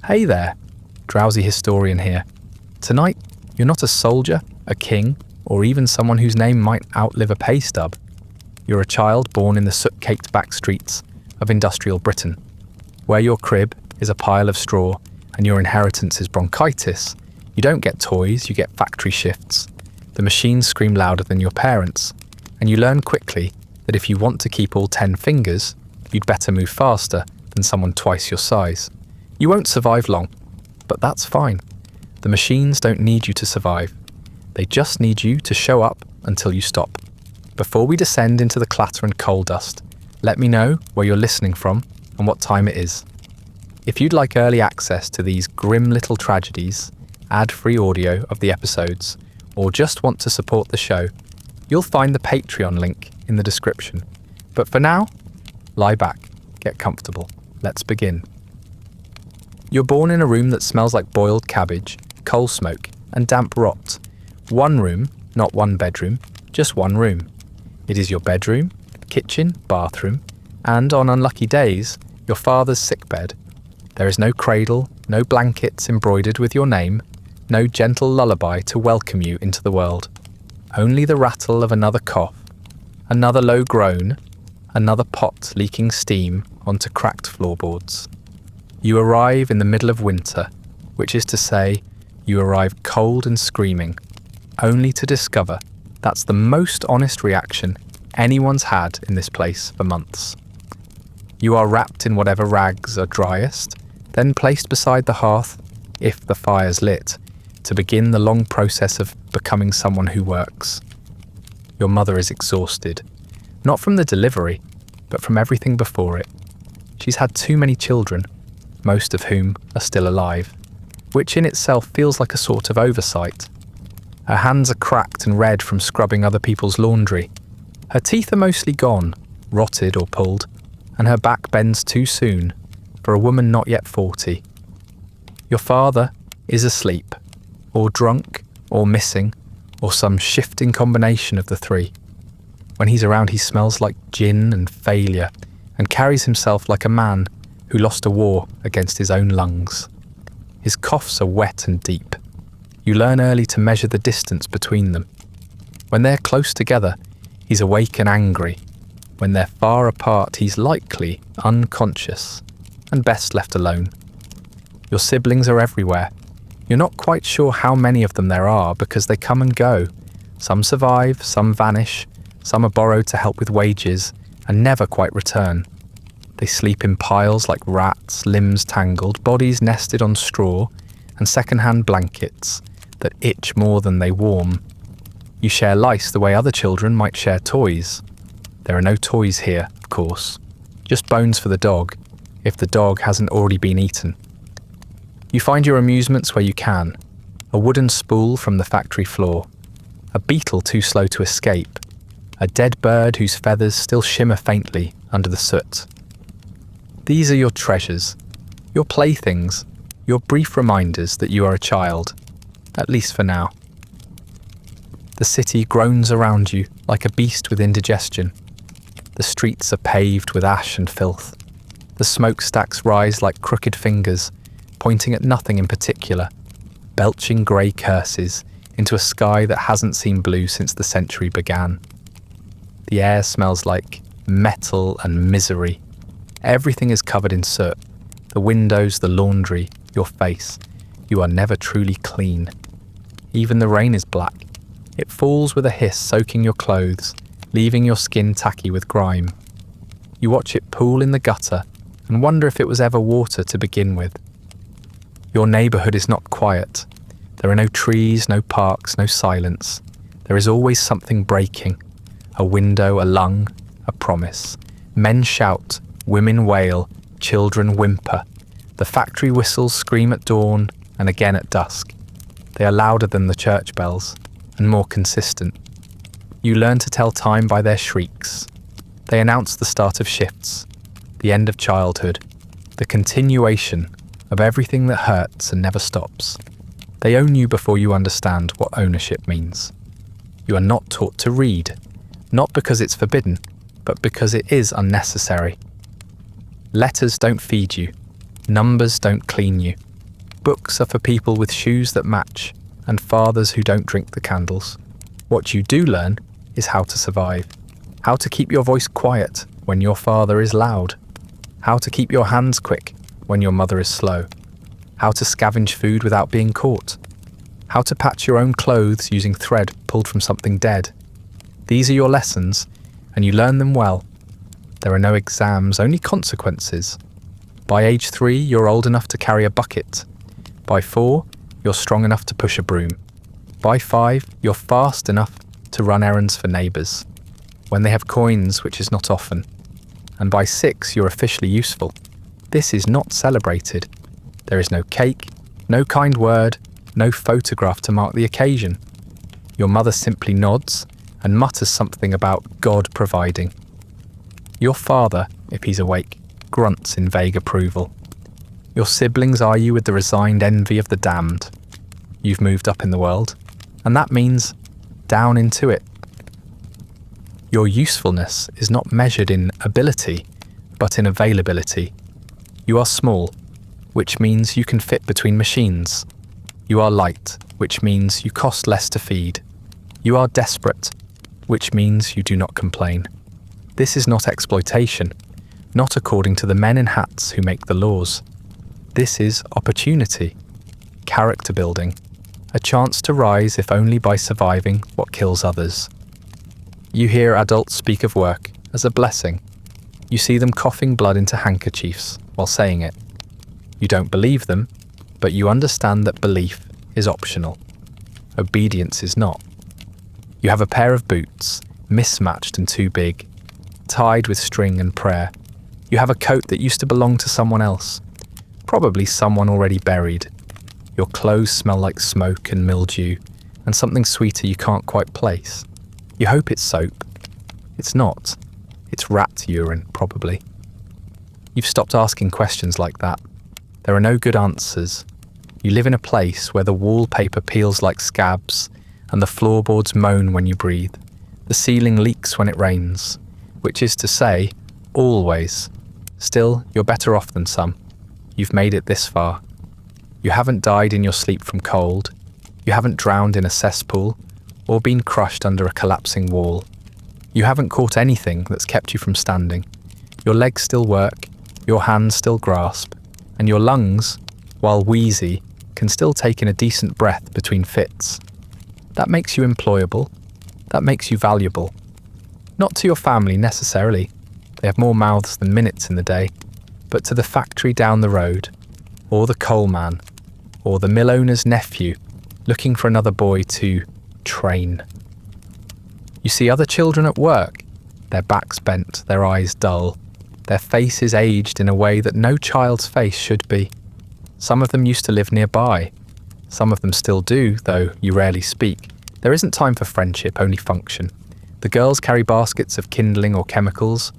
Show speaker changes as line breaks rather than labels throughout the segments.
Hey there, Drowsy Historian here. Tonight, you're not a soldier, a king, or even someone whose name might outlive a pay stub. You're a child born in the soot-caked back streets of industrial Britain, where your crib is a pile of straw and your inheritance is bronchitis. You don't get toys, you get factory shifts. The machines scream louder than your parents, and you learn quickly that if you want to keep all 10 fingers, you'd better move faster than someone twice your size. You won't survive long, but that's fine. The machines don't need you to survive. They just need you to show up until you stop. Before we descend into the clatter and coal dust, let me know where you're listening from and what time it is. If you'd like early access to these grim little tragedies, ad-free audio of the episodes, or just want to support the show, you'll find the Patreon link in the description. But for now, lie back, get comfortable. Let's begin. You're born in a room that smells like boiled cabbage, coal smoke, and damp rot. One room, not one bedroom, just one room. It is your bedroom, kitchen, bathroom, and on unlucky days, your father's sickbed. There is no cradle, no blankets embroidered with your name, no gentle lullaby to welcome you into the world. Only the rattle of another cough, another low groan, another pot leaking steam onto cracked floorboards. You arrive in the middle of winter, which is to say, you arrive cold and screaming, only to discover that's the most honest reaction anyone's had in this place for months. You are wrapped in whatever rags are driest, then placed beside the hearth, if the fire's lit, to begin the long process of becoming someone who works. Your mother is exhausted, not from the delivery, but from everything before it. She's had too many children, most of whom are still alive, which in itself feels like a sort of oversight. Her hands are cracked and red from scrubbing other people's laundry. Her teeth are mostly gone, rotted or pulled, and her back bends too soon for a woman not yet 40. Your father is asleep, or drunk, or missing, or some shifting combination of the three. When he's around, he smells like gin and failure, and carries himself like a man who lost a war against his own lungs. His coughs are wet and deep. You learn early to measure the distance between them. When they're close together, he's awake and angry. When they're far apart, he's likely unconscious and best left alone. Your siblings are everywhere. You're not quite sure how many of them there are because they come and go. Some survive, some vanish, some are borrowed to help with wages and never quite return. They sleep in piles like rats, limbs tangled, bodies nested on straw, and second-hand blankets that itch more than they warm. You share lice the way other children might share toys. There are no toys here, of course, just bones for the dog, if the dog hasn't already been eaten. You find your amusements where you can. A wooden spool from the factory floor, a beetle too slow to escape, a dead bird whose feathers still shimmer faintly under the soot. These are your treasures, your playthings, your brief reminders that you are a child, at least for now. The city groans around you like a beast with indigestion. The streets are paved with ash and filth. The smokestacks rise like crooked fingers, pointing at nothing in particular, belching grey curses into a sky that hasn't seen blue since the century began. The air smells like metal and misery. Everything is covered in soot. The windows, the laundry, your face. You are never truly clean. Even the rain is black. It falls with a hiss, soaking your clothes, leaving your skin tacky with grime. You watch it pool in the gutter and wonder if it was ever water to begin with. Your neighbourhood is not quiet. There are no trees, no parks, no silence. There is always something breaking. A window, a lung, a promise. Men shout, women wail, children whimper. The factory whistles scream at dawn and again at dusk. They are louder than the church bells and more consistent. You learn to tell time by their shrieks. They announce the start of shifts, the end of childhood, the continuation of everything that hurts and never stops. They own you before you understand what ownership means. You are not taught to read, not because it's forbidden, but because it is unnecessary. Letters don't feed you. Numbers don't clean you. Books are for people with shoes that match and fathers who don't drink the candles. What you do learn is how to survive, how to keep your voice quiet when your father is loud, how to keep your hands quick when your mother is slow, how to scavenge food without being caught, how to patch your own clothes using thread pulled from something dead. These are your lessons, and you learn them well. There are no exams, only consequences. By age 3, you're old enough to carry a bucket. By 4, you're strong enough to push a broom. By 5, you're fast enough to run errands for neighbours, when they have coins, which is not often. And by 6, you're officially useful. This is not celebrated. There is no cake, no kind word, no photograph to mark the occasion. Your mother simply nods and mutters something about God providing. Your father, if he's awake, grunts in vague approval. Your siblings eye you with the resigned envy of the damned. You've moved up in the world, and that means down into it. Your usefulness is not measured in ability, but in availability. You are small, which means you can fit between machines. You are light, which means you cost less to feed. You are desperate, which means you do not complain. This is not exploitation, not according to the men in hats who make the laws. This is opportunity, character building, a chance to rise if only by surviving what kills others. You hear adults speak of work as a blessing. You see them coughing blood into handkerchiefs while saying it. You don't believe them, but you understand that belief is optional. Obedience is not. You have a pair of boots, mismatched and too big, tied with string and prayer. You have a coat that used to belong to someone else, probably someone already buried. Your clothes smell like smoke and mildew, and something sweeter you can't quite place. You hope it's soap. It's not. It's rat urine, probably. You've stopped asking questions like that. There are no good answers. You live in a place where the wallpaper peels like scabs, and the floorboards moan when you breathe. The ceiling leaks when it rains, which is to say, always. Still, you're better off than some. You've made it this far. You haven't died in your sleep from cold. You haven't drowned in a cesspool or been crushed under a collapsing wall. You haven't caught anything that's kept you from standing. Your legs still work, your hands still grasp, and your lungs, while wheezy, can still take in a decent breath between fits. That makes you employable. That makes you valuable. Not to your family necessarily. They have more mouths than minutes in the day, but to the factory down the road, or the coal man, or the mill owner's nephew looking for another boy to train. You see other children at work, their backs bent, their eyes dull, their faces aged in a way that no child's face should be. Some of them used to live nearby. Some of them still do, though you rarely speak. There isn't time for friendship, only function. The girls carry baskets of kindling or chemicals.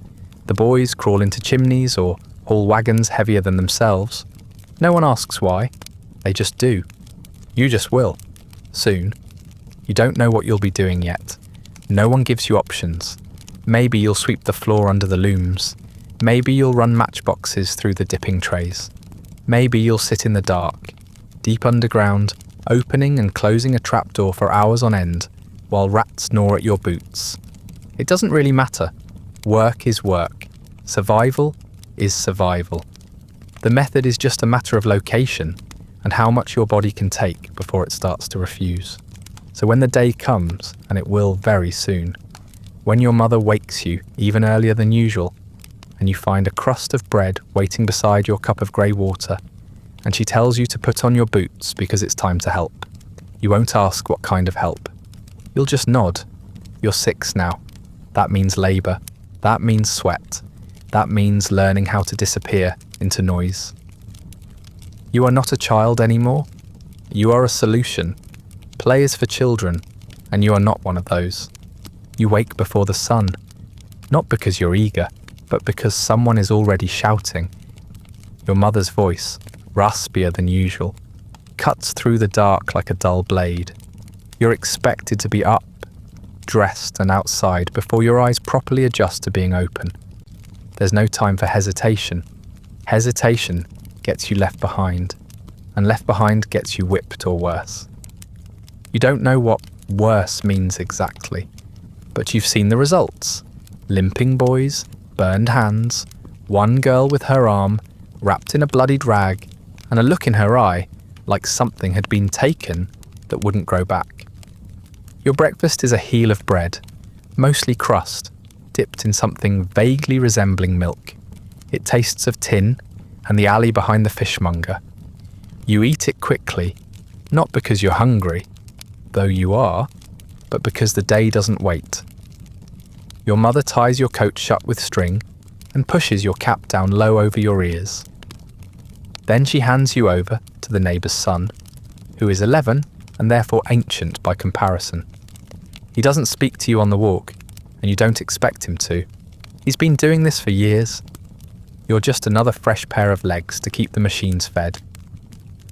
The boys crawl into chimneys or haul wagons heavier than themselves. No one asks why. They just do. You just will. Soon. You don't know what you'll be doing yet. No one gives you options. Maybe you'll sweep the floor under the looms. Maybe you'll run matchboxes through the dipping trays. Maybe you'll sit in the dark, deep underground, opening and closing a trapdoor for hours on end, while rats gnaw at your boots. It doesn't really matter. Work is work. Survival is survival. The method is just a matter of location and how much your body can take before it starts to refuse. So when the day comes, and it will very soon, when your mother wakes you even earlier than usual, and you find a crust of bread waiting beside your cup of grey water, and she tells you to put on your boots because it's time to help, you won't ask what kind of help. You'll just nod. You're 6 now. That means labour. That means sweat. That means learning how to disappear into noise. You are not a child anymore. You are a solution. Play is for children, and you are not one of those. You wake before the sun, not because you're eager, but because someone is already shouting. Your mother's voice, raspier than usual, cuts through the dark like a dull blade. You're expected to be up, dressed and outside before your eyes properly adjust to being open. There's no time for hesitation. Hesitation gets you left behind. and left behind gets you whipped or worse. You don't know what worse means exactly, but you've seen the results. Limping boys, burned hands, one girl with her arm wrapped in a bloodied rag, and a look in her eye like something had been taken that wouldn't grow back. Your breakfast is a heel of bread, mostly crust, dipped in something vaguely resembling milk. It tastes of tin and the alley behind the fishmonger. You eat it quickly, not because you're hungry, though you are, but because the day doesn't wait. Your mother ties your coat shut with string and pushes your cap down low over your ears. Then she hands you over to the neighbour's son, who is 11 and therefore ancient by comparison. He doesn't speak to you on the walk, and you don't expect him to. He's been doing this for years. You're just another fresh pair of legs to keep the machines fed.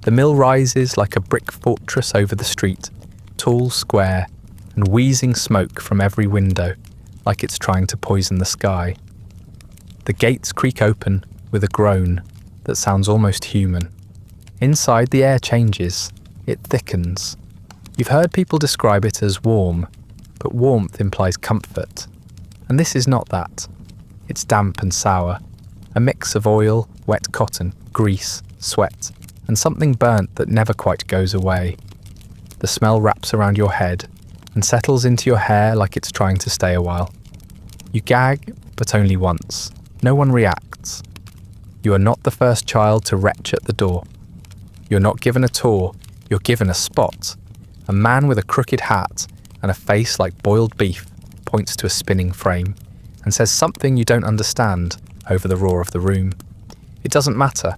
The mill rises like a brick fortress over the street, tall, square, and wheezing smoke from every window, like it's trying to poison the sky. The gates creak open with a groan that sounds almost human. Inside, the air changes. It thickens. You've heard people describe it as warm, but warmth implies comfort. And this is not that. It's damp and sour, a mix of oil, wet cotton, grease, sweat, and something burnt that never quite goes away. The smell wraps around your head and settles into your hair like it's trying to stay a while. You gag, but only once. No one reacts. You are not the first child to retch at the door. You're not given a tour, you're given a spot. A man with a crooked hat and a face like boiled beef points to a spinning frame and says something you don't understand over the roar of the room. It doesn't matter.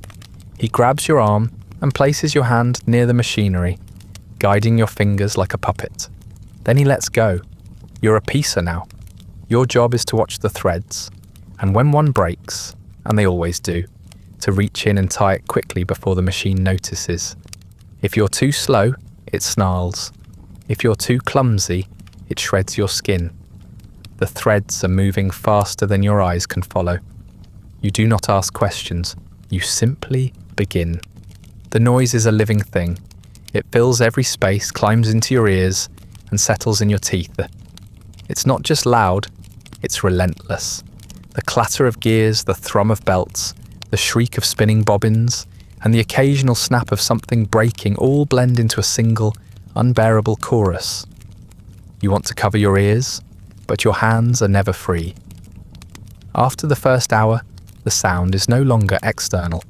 He grabs your arm and places your hand near the machinery, guiding your fingers like a puppet. Then he lets go. You're a piecer now. Your job is to watch the threads, and when one breaks, and they always do, to reach in and tie it quickly before the machine notices. If you're too slow, it snarls. If you're too clumsy, it shreds your skin. The threads are moving faster than your eyes can follow. You do not ask questions. You simply begin. The noise is a living thing. It fills every space, climbs into your ears, and settles in your teeth. It's not just loud, it's relentless. The clatter of gears, the thrum of belts, the shriek of spinning bobbins, and the occasional snap of something breaking all blend into a single, unbearable chorus. You want to cover your ears, but your hands are never free. After the first hour, the sound is no longer external.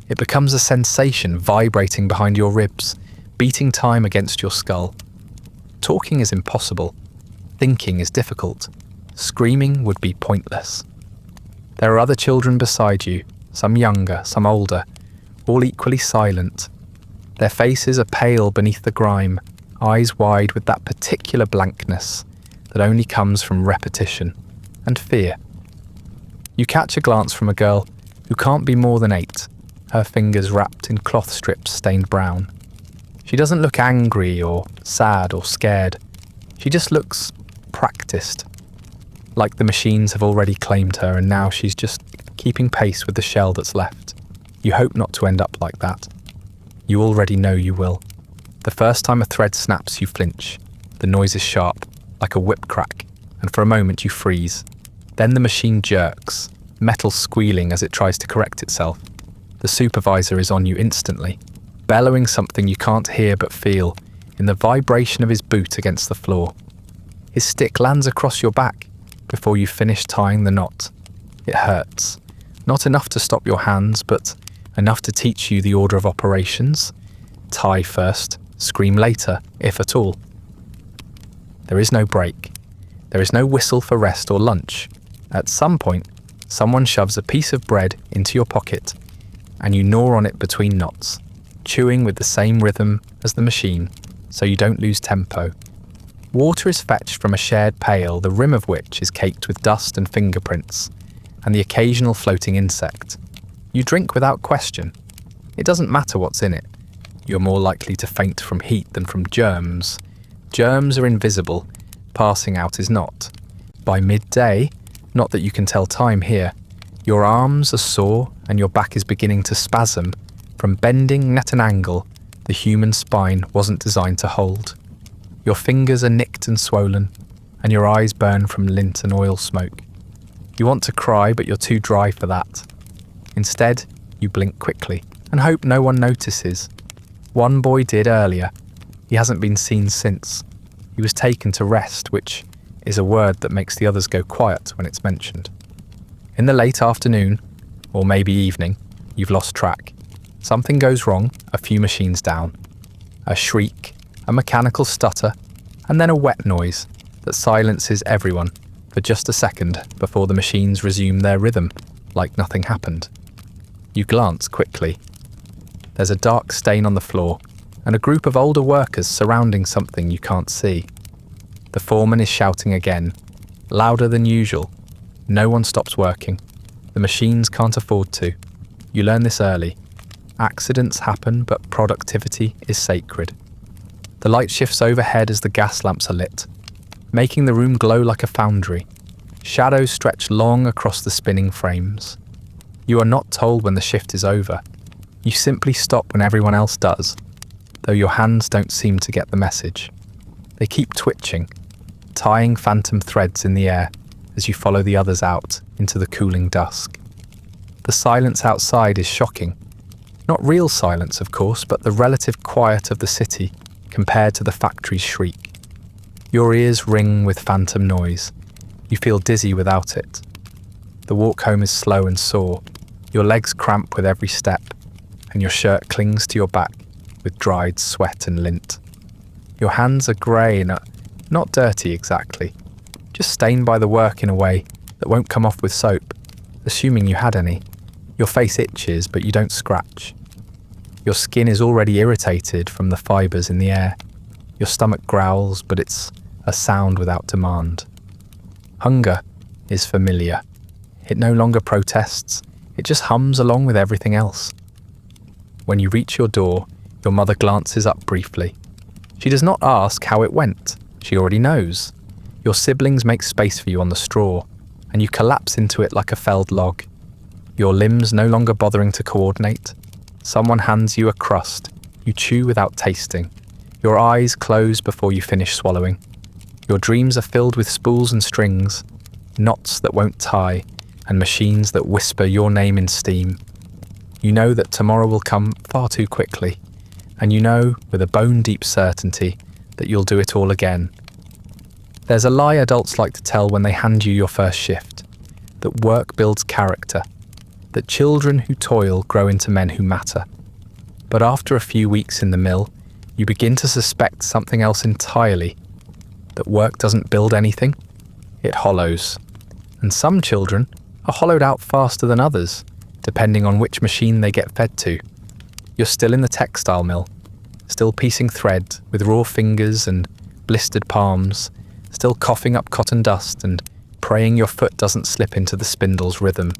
It becomes a sensation vibrating behind your ribs, beating time against your skull. Talking is impossible. Thinking is difficult. Screaming would be pointless. There are other children beside you, some younger, some older, all equally silent. Their faces are pale beneath the grime, eyes wide with that particular blankness that only comes from repetition and fear. You catch a glance from a girl who can't be more than 8, her fingers wrapped in cloth strips stained brown. She doesn't look angry or sad or scared. She just looks practiced, like the machines have already claimed her and now she's just keeping pace with the shell that's left. You hope not to end up like that. You already know you will. The first time a thread snaps, you flinch. The noise is sharp, like a whip crack, and for a moment you freeze. Then the machine jerks, metal squealing as it tries to correct itself. The supervisor is on you instantly, bellowing something you can't hear but feel in the vibration of his boot against the floor. His stick lands across your back before you finish tying the knot. It hurts. Not enough to stop your hands, but enough to teach you the order of operations. Tie first, scream later, if at all. There is no break. There is no whistle for rest or lunch. At some point, someone shoves a piece of bread into your pocket, and you gnaw on it between knots, chewing with the same rhythm as the machine, so you don't lose tempo. Water is fetched from a shared pail, the rim of which is caked with dust and fingerprints, and the occasional floating insect. You drink without question. It doesn't matter what's in it. You're more likely to faint from heat than from germs. Germs are invisible. Passing out is not. By midday, not that you can tell time here, your arms are sore and your back is beginning to spasm from bending at an angle the human spine wasn't designed to hold. Your fingers are nicked and swollen, and your eyes burn from lint and oil smoke. You want to cry, but you're too dry for that. Instead, you blink quickly and hope no one notices. One boy did earlier. He hasn't been seen since. He was taken to rest, which is a word that makes the others go quiet when it's mentioned. In the late afternoon, or maybe evening, you've lost track. Something goes wrong, a few machines down. A shriek, a mechanical stutter, and then a wet noise that silences everyone for just a second before the machines resume their rhythm, like nothing happened. You glance quickly. There's a dark stain on the floor, and a group of older workers surrounding something you can't see. The foreman is shouting again, louder than usual. No one stops working. The machines can't afford to. You learn this early. Accidents happen, but productivity is sacred. The light shifts overhead as the gas lamps are lit, making the room glow like a foundry. Shadows stretch long across the spinning frames. You are not told when the shift is over. You simply stop when everyone else does, though your hands don't seem to get the message. They keep twitching, tying phantom threads in the air as you follow the others out into the cooling dusk. The silence outside is shocking. Not real silence, of course, but the relative quiet of the city compared to the factory's shriek. Your ears ring with phantom noise. You feel dizzy without it. The walk home is slow and sore. Your legs cramp with every step, and your shirt clings to your back with dried sweat and lint. Your hands are grey and not dirty exactly, just stained by the work in a way that won't come off with soap, assuming you had any. Your face itches, but you don't scratch. Your skin is already irritated from the fibres in the air. Your stomach growls, but it's a sound without demand. Hunger is familiar. It no longer protests. It just hums along with everything else. When you reach your door, your mother glances up briefly. She does not ask how it went. She already knows. Your siblings make space for you on the straw, and you collapse into it like a felled log. Your limbs no longer bothering to coordinate. Someone hands you a crust. You chew without tasting. Your eyes close before you finish swallowing. Your dreams are filled with spools and strings, knots that won't tie, and machines that whisper your name in steam. You know that tomorrow will come far too quickly, and you know with a bone-deep certainty that you'll do it all again. There's a lie adults like to tell when they hand you your first shift, that work builds character, that children who toil grow into men who matter. But after a few weeks in the mill, you begin to suspect something else entirely, that work doesn't build anything, it hollows. And some children are hollowed out faster than others, depending on which machine they get fed to. You're still in the textile mill, still piecing thread with raw fingers and blistered palms, still coughing up cotton dust and praying your foot doesn't slip into the spindle's rhythm.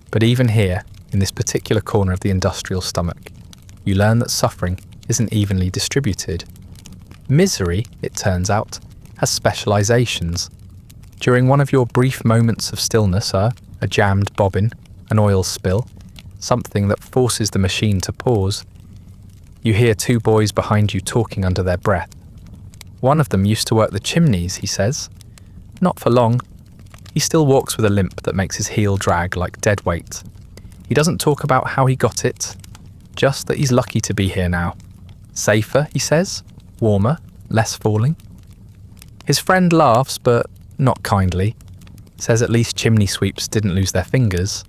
But even here, in this particular corner of the industrial stomach, you learn that suffering isn't evenly distributed. Misery, it turns out, has specializations. During one of your brief moments of stillness, a jammed bobbin, an oil spill, something that forces the machine to pause, you hear two boys behind you talking under their breath. One of them used to work the chimneys, he says. Not for long. He still walks with a limp that makes his heel drag like dead weight. He doesn't talk about how he got it, just that he's lucky to be here now. Safer, he says, warmer, less falling. His friend laughs, but not kindly. Says at least chimney sweeps didn't lose their fingers.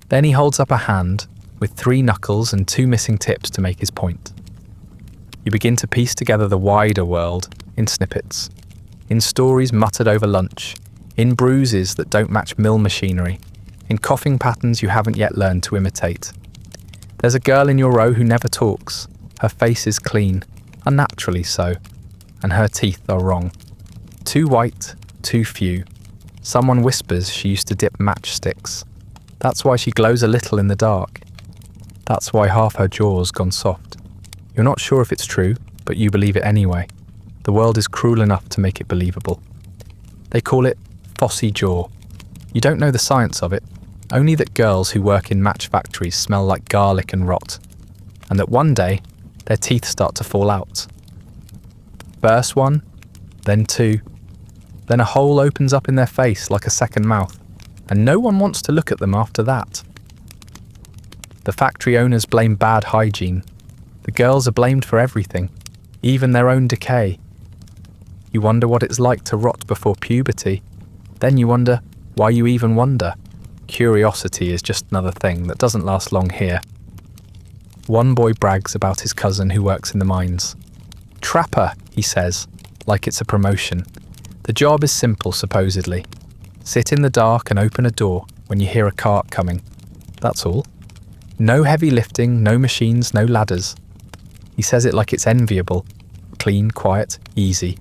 Then he holds up a hand with 3 knuckles and 2 missing tips to make his point. You begin to piece together the wider world in snippets, in stories muttered over lunch, in bruises that don't match mill machinery, in coughing patterns you haven't yet learned to imitate. There's a girl in your row who never talks. Her face is clean, unnaturally so, and her teeth are wrong. Too white, too few. Someone whispers she used to dip matchsticks. That's why she glows a little in the dark. That's why half her jaw's gone soft. You're not sure if it's true, but you believe it anyway. The world is cruel enough to make it believable. They call it phossy jaw. You don't know the science of it, only that girls who work in match factories smell like garlic and rot, and that one day their teeth start to fall out. First one, then two, then a hole opens up in their face like a second mouth, and no one wants to look at them after that. The factory owners blame bad hygiene. The girls are blamed for everything, even their own decay. You wonder what it's like to rot before puberty. Then you wonder why you even wonder. Curiosity is just another thing that doesn't last long here. One boy brags about his cousin who works in the mines. Trapper, he says, like it's a promotion. The job is simple, supposedly. Sit in the dark and open a door when you hear a cart coming. That's all. No heavy lifting, no machines, no ladders. He says it like it's enviable. Clean, quiet, easy.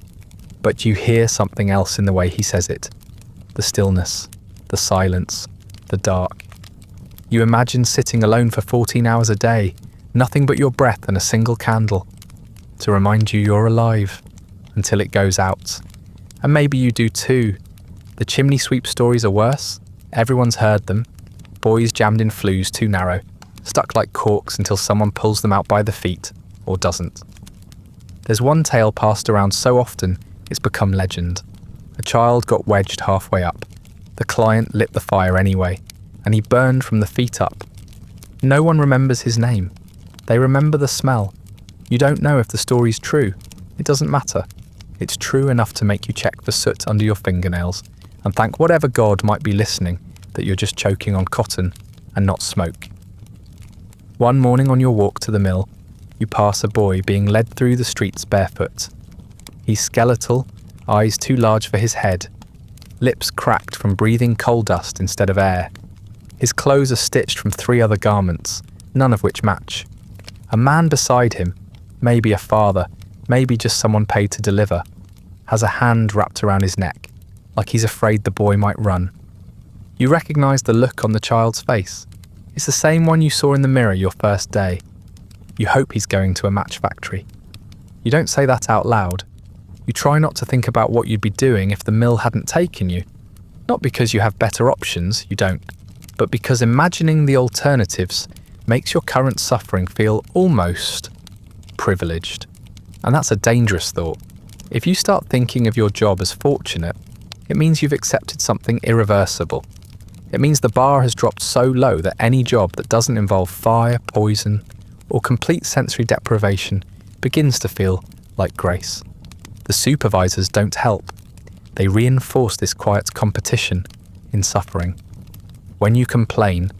But you hear something else in the way he says it. The stillness, the silence, the dark. You imagine sitting alone for 14 hours a day, nothing but your breath and a single candle, to remind you you're alive, until it goes out. And maybe you do too. The chimney sweep stories are worse. Everyone's heard them. Boys jammed in flues too narrow, stuck like corks until someone pulls them out by the feet, or doesn't. There's one tale passed around so often it's become legend. A child got wedged halfway up. The client lit the fire anyway, and he burned from the feet up. No one remembers his name. They remember the smell. You don't know if the story's true. It doesn't matter. It's true enough to make you check for soot under your fingernails and thank whatever God might be listening that you're just choking on cotton and not smoke. One morning on your walk to the mill, you pass a boy being led through the streets barefoot. He's skeletal, eyes too large for his head, lips cracked from breathing coal dust instead of air. His clothes are stitched from 3 other garments, none of which match. A man beside him, maybe a father, maybe just someone paid to deliver, has a hand wrapped around his neck, like he's afraid the boy might run. You recognise the look on the child's face. It's the same one you saw in the mirror your first day. You hope he's going to a match factory. You don't say that out loud. You try not to think about what you'd be doing if the mill hadn't taken you. Not because you have better options, you don't, but because imagining the alternatives makes your current suffering feel almost privileged. And that's a dangerous thought. If you start thinking of your job as fortunate, it means you've accepted something irreversible. It means the bar has dropped so low that any job that doesn't involve fire, poison, or complete sensory deprivation begins to feel like grace. The supervisors don't help. They reinforce this quiet competition in suffering. When you complain,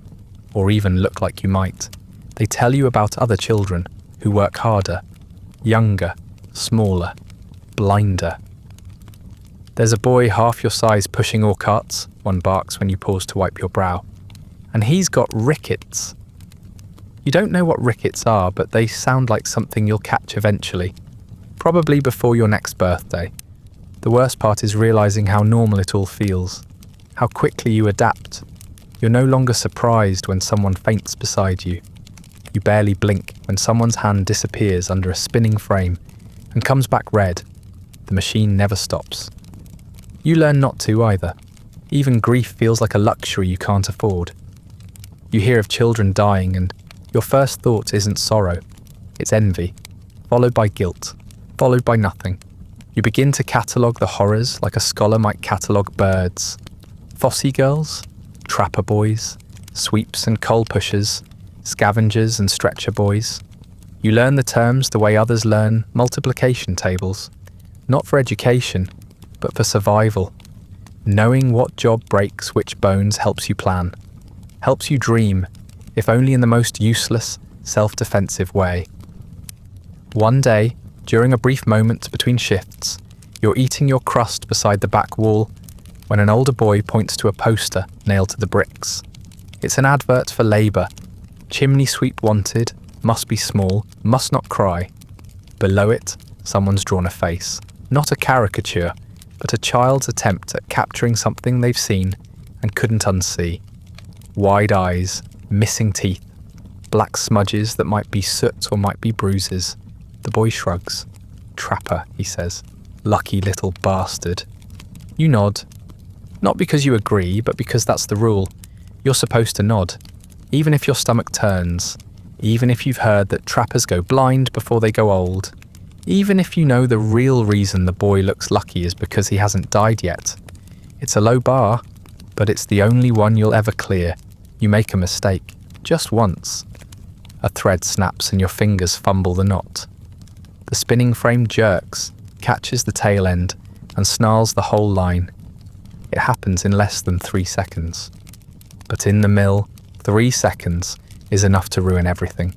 or even look like you might, they tell you about other children who work harder, younger, smaller, blinder. There's a boy half your size pushing all carts, one barks when you pause to wipe your brow. And he's got rickets. You don't know what rickets are, but they sound like something you'll catch eventually. Probably before your next birthday. The worst part is realising how normal it all feels. How quickly you adapt. You're no longer surprised when someone faints beside you. You barely blink when someone's hand disappears under a spinning frame and comes back red. The machine never stops. You learn not to either. Even grief feels like a luxury you can't afford. You hear of children dying and your first thought isn't sorrow. It's envy, followed by guilt, followed by nothing. You begin to catalogue the horrors like a scholar might catalogue birds. Fossy girls, trapper boys, sweeps and coal pushers, scavengers and stretcher boys. You learn the terms the way others learn multiplication tables, not for education, but for survival. Knowing what job breaks which bones helps you plan, helps you dream, if only in the most useless, self-defensive way. One day, during a brief moment between shifts, you're eating your crust beside the back wall when an older boy points to a poster nailed to the bricks. It's an advert for labour. Chimney sweep wanted, must be small, must not cry. Below it, someone's drawn a face. Not a caricature, but a child's attempt at capturing something they've seen and couldn't unsee. Wide eyes, missing teeth, black smudges that might be soot or might be bruises. The boy shrugs. Trapper, he says. Lucky little bastard. You nod. Not because you agree, but because that's the rule. You're supposed to nod, even if your stomach turns, even if you've heard that trappers go blind before they go old, even if you know the real reason the boy looks lucky is because he hasn't died yet. It's a low bar, but it's the only one you'll ever clear. You make a mistake, just once. A thread snaps and your fingers fumble the knot. The spinning frame jerks, catches the tail end, and snarls the whole line. It happens in less than 3 seconds. But in the mill, 3 seconds is enough to ruin everything.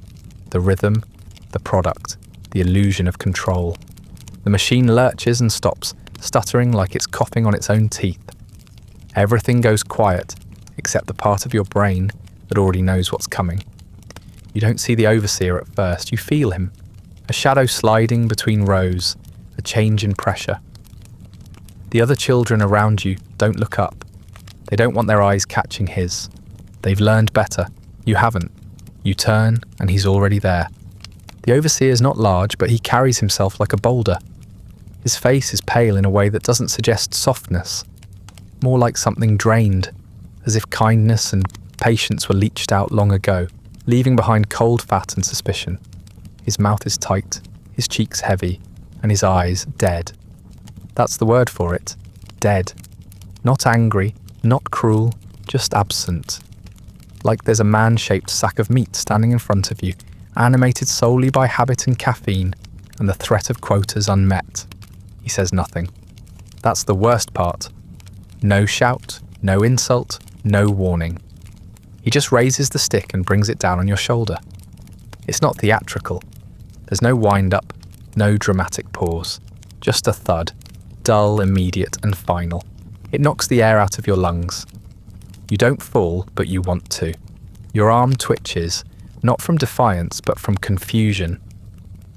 The rhythm, the product, the illusion of control. The machine lurches and stops, stuttering like it's coughing on its own teeth. Everything goes quiet, except the part of your brain that already knows what's coming. You don't see the overseer at first, you feel him. A shadow sliding between rows, a change in pressure. The other children around you don't look up. They don't want their eyes catching his. They've learned better. You haven't. You turn, and he's already there. The overseer's not large, but he carries himself like a boulder. His face is pale in a way that doesn't suggest softness. More like something drained, as if kindness and patience were leached out long ago, leaving behind cold fat and suspicion. His mouth is tight, his cheeks heavy, and his eyes dead. That's the word for it. Dead. Not angry, not cruel, just absent. Like there's a man-shaped sack of meat standing in front of you, animated solely by habit and caffeine, and the threat of quotas unmet. He says nothing. That's the worst part. No shout, no insult, no warning. He just raises the stick and brings it down on your shoulder. It's not theatrical. There's no wind-up, no dramatic pause. Just a thud, dull, immediate, and final. It knocks the air out of your lungs. You don't fall, but you want to. Your arm twitches, not from defiance, but from confusion.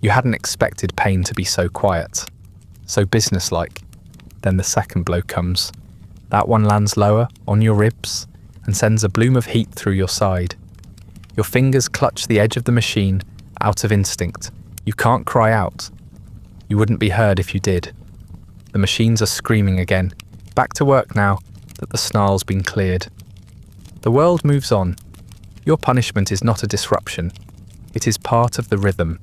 You hadn't expected pain to be so quiet, so businesslike. Then the second blow comes. That one lands lower, on your ribs, and sends a bloom of heat through your side. Your fingers clutch the edge of the machine, out of instinct. You can't cry out. You wouldn't be heard if you did. The machines are screaming again. Back to work now that the snarl's been cleared. The world moves on. Your punishment is not a disruption. It is part of the rhythm.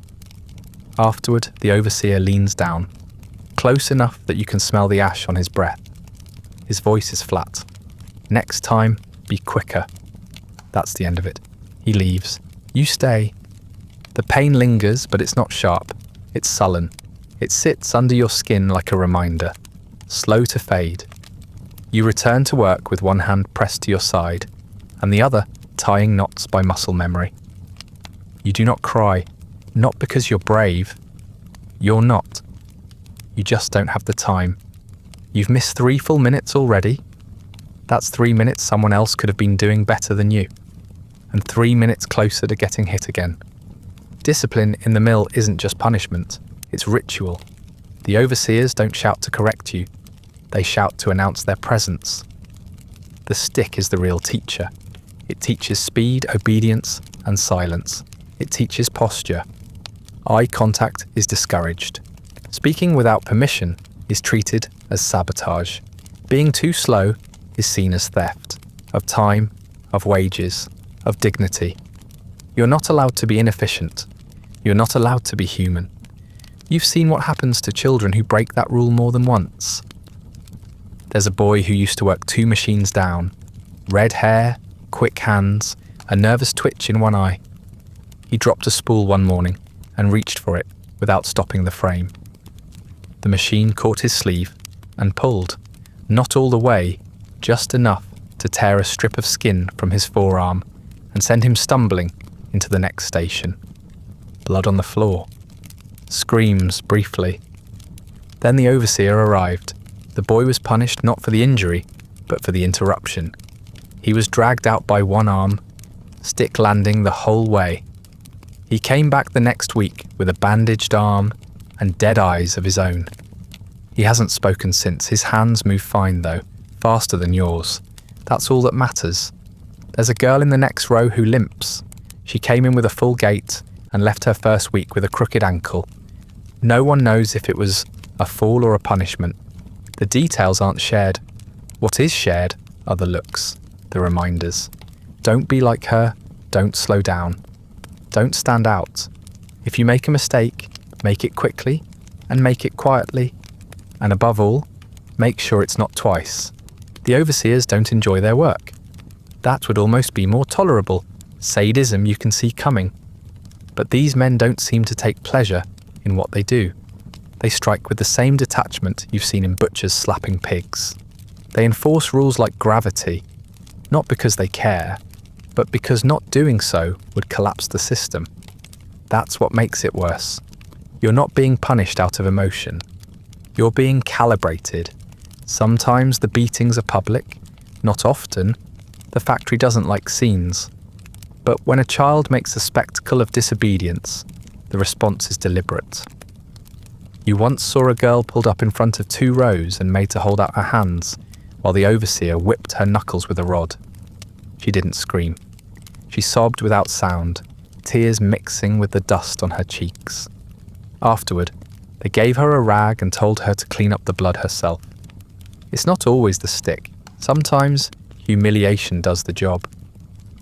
Afterward, the overseer leans down, close enough that you can smell the ash on his breath. His voice is flat. Next time, be quicker. That's the end of it. He leaves. You stay. The pain lingers, but it's not sharp. It's sullen. It sits under your skin like a reminder, slow to fade. You return to work with one hand pressed to your side, and the other tying knots by muscle memory. You do not cry, not because you're brave. You're not. You just don't have the time. You've missed 3 full minutes already. That's 3 minutes someone else could have been doing better than you, and 3 minutes closer to getting hit again. Discipline in the mill isn't just punishment, it's ritual. The overseers don't shout to correct you, they shout to announce their presence. The stick is the real teacher. It teaches speed, obedience, and silence. It teaches posture. Eye contact is discouraged. Speaking without permission is treated as sabotage. Being too slow is seen as theft of time, of wages, of dignity. You're not allowed to be inefficient. You're not allowed to be human. You've seen what happens to children who break that rule more than once. There's a boy who used to work 2 machines down. Red hair, quick hands, a nervous twitch in one eye. He dropped a spool one morning and reached for it without stopping the frame. The machine caught his sleeve and pulled, not all the way, just enough to tear a strip of skin from his forearm and send him stumbling into the next station. Blood on the floor. Screams briefly. Then the overseer arrived. The boy was punished not for the injury, but for the interruption. He was dragged out by one arm, stick landing the whole way. He came back the next week with a bandaged arm and dead eyes of his own. He hasn't spoken since. His hands move fine though, faster than yours. That's all that matters. There's a girl in the next row who limps. She came in with a full gait and left her first week with a crooked ankle. No one knows if it was a fall or a punishment. The details aren't shared. What is shared are the looks, the reminders. Don't be like her, don't slow down. Don't stand out. If you make a mistake, make it quickly and make it quietly. And above all, make sure it's not twice. The overseers don't enjoy their work. That would almost be more tolerable. Sadism you can see coming. But these men don't seem to take pleasure in what they do. They strike with the same detachment you've seen in butchers slapping pigs. They enforce rules like gravity, not because they care, but because not doing so would collapse the system. That's what makes it worse. You're not being punished out of emotion. You're being calibrated. Sometimes the beatings are public, not often. The factory doesn't like scenes. But when a child makes a spectacle of disobedience, the response is deliberate. You once saw a girl pulled up in front of 2 rows and made to hold out her hands, while the overseer whipped her knuckles with a rod. She didn't scream. She sobbed without sound, tears mixing with the dust on her cheeks. Afterward, they gave her a rag and told her to clean up the blood herself. It's not always the stick. Sometimes humiliation does the job.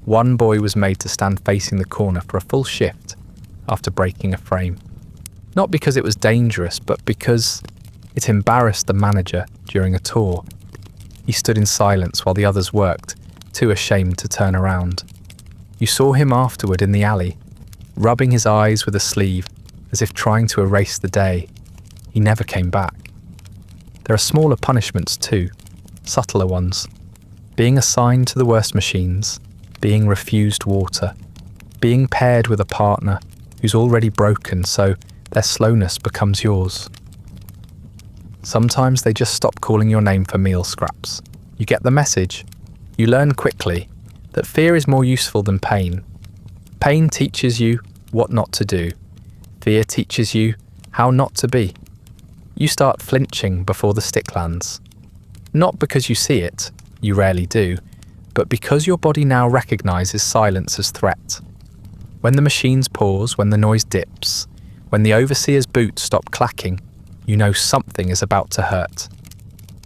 One boy was made to stand facing the corner for a full shift after breaking a frame. Not because it was dangerous, but because it embarrassed the manager during a tour. He stood in silence while the others worked, too ashamed to turn around. You saw him afterward in the alley, rubbing his eyes with a sleeve as if trying to erase the day. He never came back. There are smaller punishments too, subtler ones. Being assigned to the worst machines, being refused water, being paired with a partner who's already broken so their slowness becomes yours. Sometimes they just stop calling your name for meal scraps. You get the message. You learn quickly that fear is more useful than pain. Pain teaches you what not to do. Fear teaches you how not to be. You start flinching before the stick lands. Not because you see it, you rarely do, but because your body now recognizes silence as threat. When the machines pause, when the noise dips, when the overseer's boots stop clacking, you know something is about to hurt.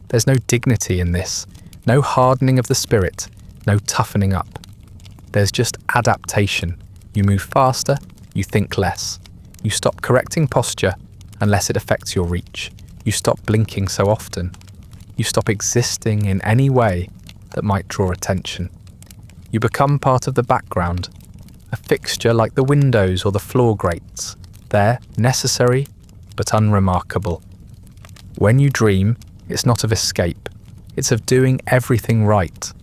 There's no dignity in this, no hardening of the spirit, no toughening up. There's just adaptation. You move faster, you think less. You stop correcting posture unless it affects your reach. You stop blinking so often. You stop existing in any way that might draw attention. You become part of the background, a fixture like the windows or the floor grates. They're necessary but unremarkable. When you dream, it's not of escape. It's of doing everything right,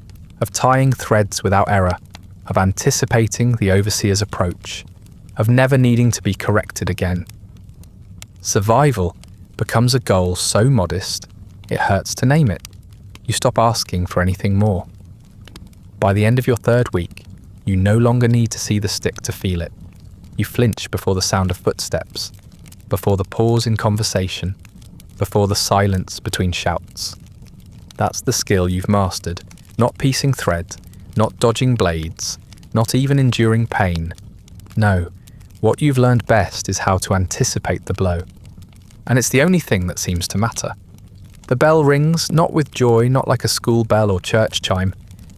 of tying threads without error, of anticipating the overseer's approach, of never needing to be corrected again. Survival becomes a goal so modest, it hurts to name it. You stop asking for anything more. By the end of your 3rd week, you no longer need to see the stick to feel it. You flinch before the sound of footsteps, before the pause in conversation, before the silence between shouts. That's the skill you've mastered, not piecing thread, not dodging blades, not even enduring pain. No, what you've learned best is how to anticipate the blow. And it's the only thing that seems to matter. The bell rings, not with joy, not like a school bell or church chime,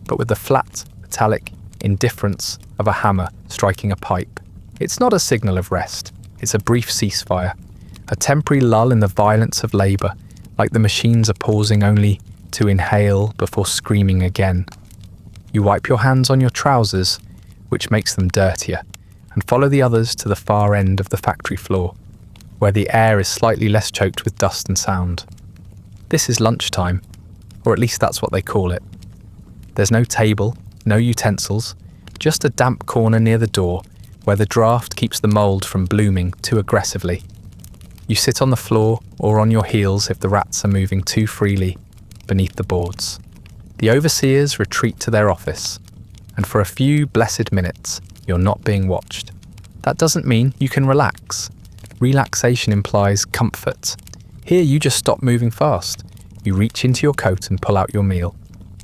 but with the flat, metallic indifference of a hammer striking a pipe. It's not a signal of rest. It's a brief ceasefire, a temporary lull in the violence of labour, like the machines are pausing only to inhale before screaming again. You wipe your hands on your trousers, which makes them dirtier, and follow the others to the far end of the factory floor, where the air is slightly less choked with dust and sound. This is lunchtime, or at least that's what they call it. There's no table, no utensils, just a damp corner near the door where the draft keeps the mould from blooming too aggressively. You sit on the floor or on your heels if the rats are moving too freely beneath the boards. The overseers retreat to their office, and for a few blessed minutes, you're not being watched. That doesn't mean you can relax. Relaxation implies comfort. Here you just stop moving fast. You reach into your coat and pull out your meal.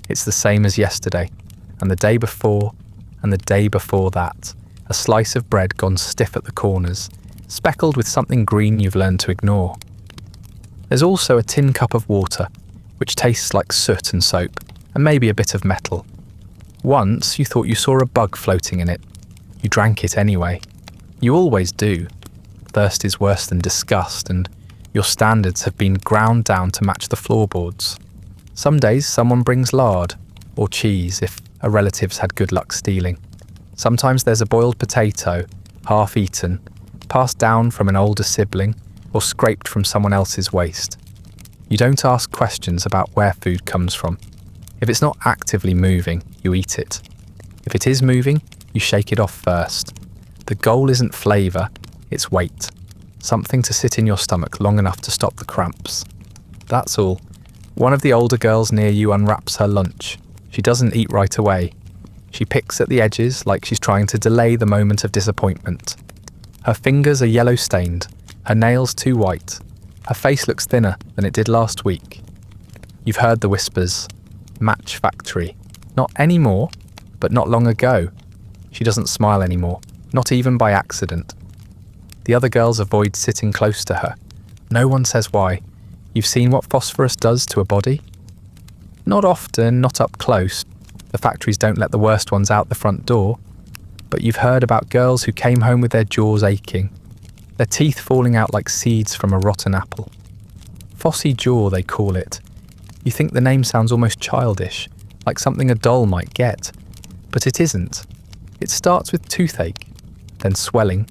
It's the same as yesterday, and the day before, and the day before that. A slice of bread gone stiff at the corners, speckled with something green you've learned to ignore. There's also a tin cup of water, which tastes like soot and soap, and maybe a bit of metal. Once you thought you saw a bug floating in it. You drank it anyway. You always do. Thirst is worse than disgust, and your standards have been ground down to match the floorboards. Some days someone brings lard, or cheese if a relative's had good luck stealing. Sometimes there's a boiled potato, half eaten, passed down from an older sibling, or scraped from someone else's waste. You don't ask questions about where food comes from. If it's not actively moving, you eat it. If it is moving, you shake it off first. The goal isn't flavour, it's weight. Something to sit in your stomach long enough to stop the cramps. That's all. One of the older girls near you unwraps her lunch. She doesn't eat right away. She picks at the edges like she's trying to delay the moment of disappointment. Her fingers are yellow-stained, her nails too white. Her face looks thinner than it did last week. You've heard the whispers. Match factory. Not anymore, but not long ago. She doesn't smile anymore, not even by accident. The other girls avoid sitting close to her. No one says why. You've seen what phosphorus does to a body? Not often, not up close. The factories don't let the worst ones out the front door. But you've heard about girls who came home with their jaws aching, their teeth falling out like seeds from a rotten apple. Phossy jaw, they call it. You think the name sounds almost childish, like something a doll might get. But it isn't. It starts with toothache, then swelling,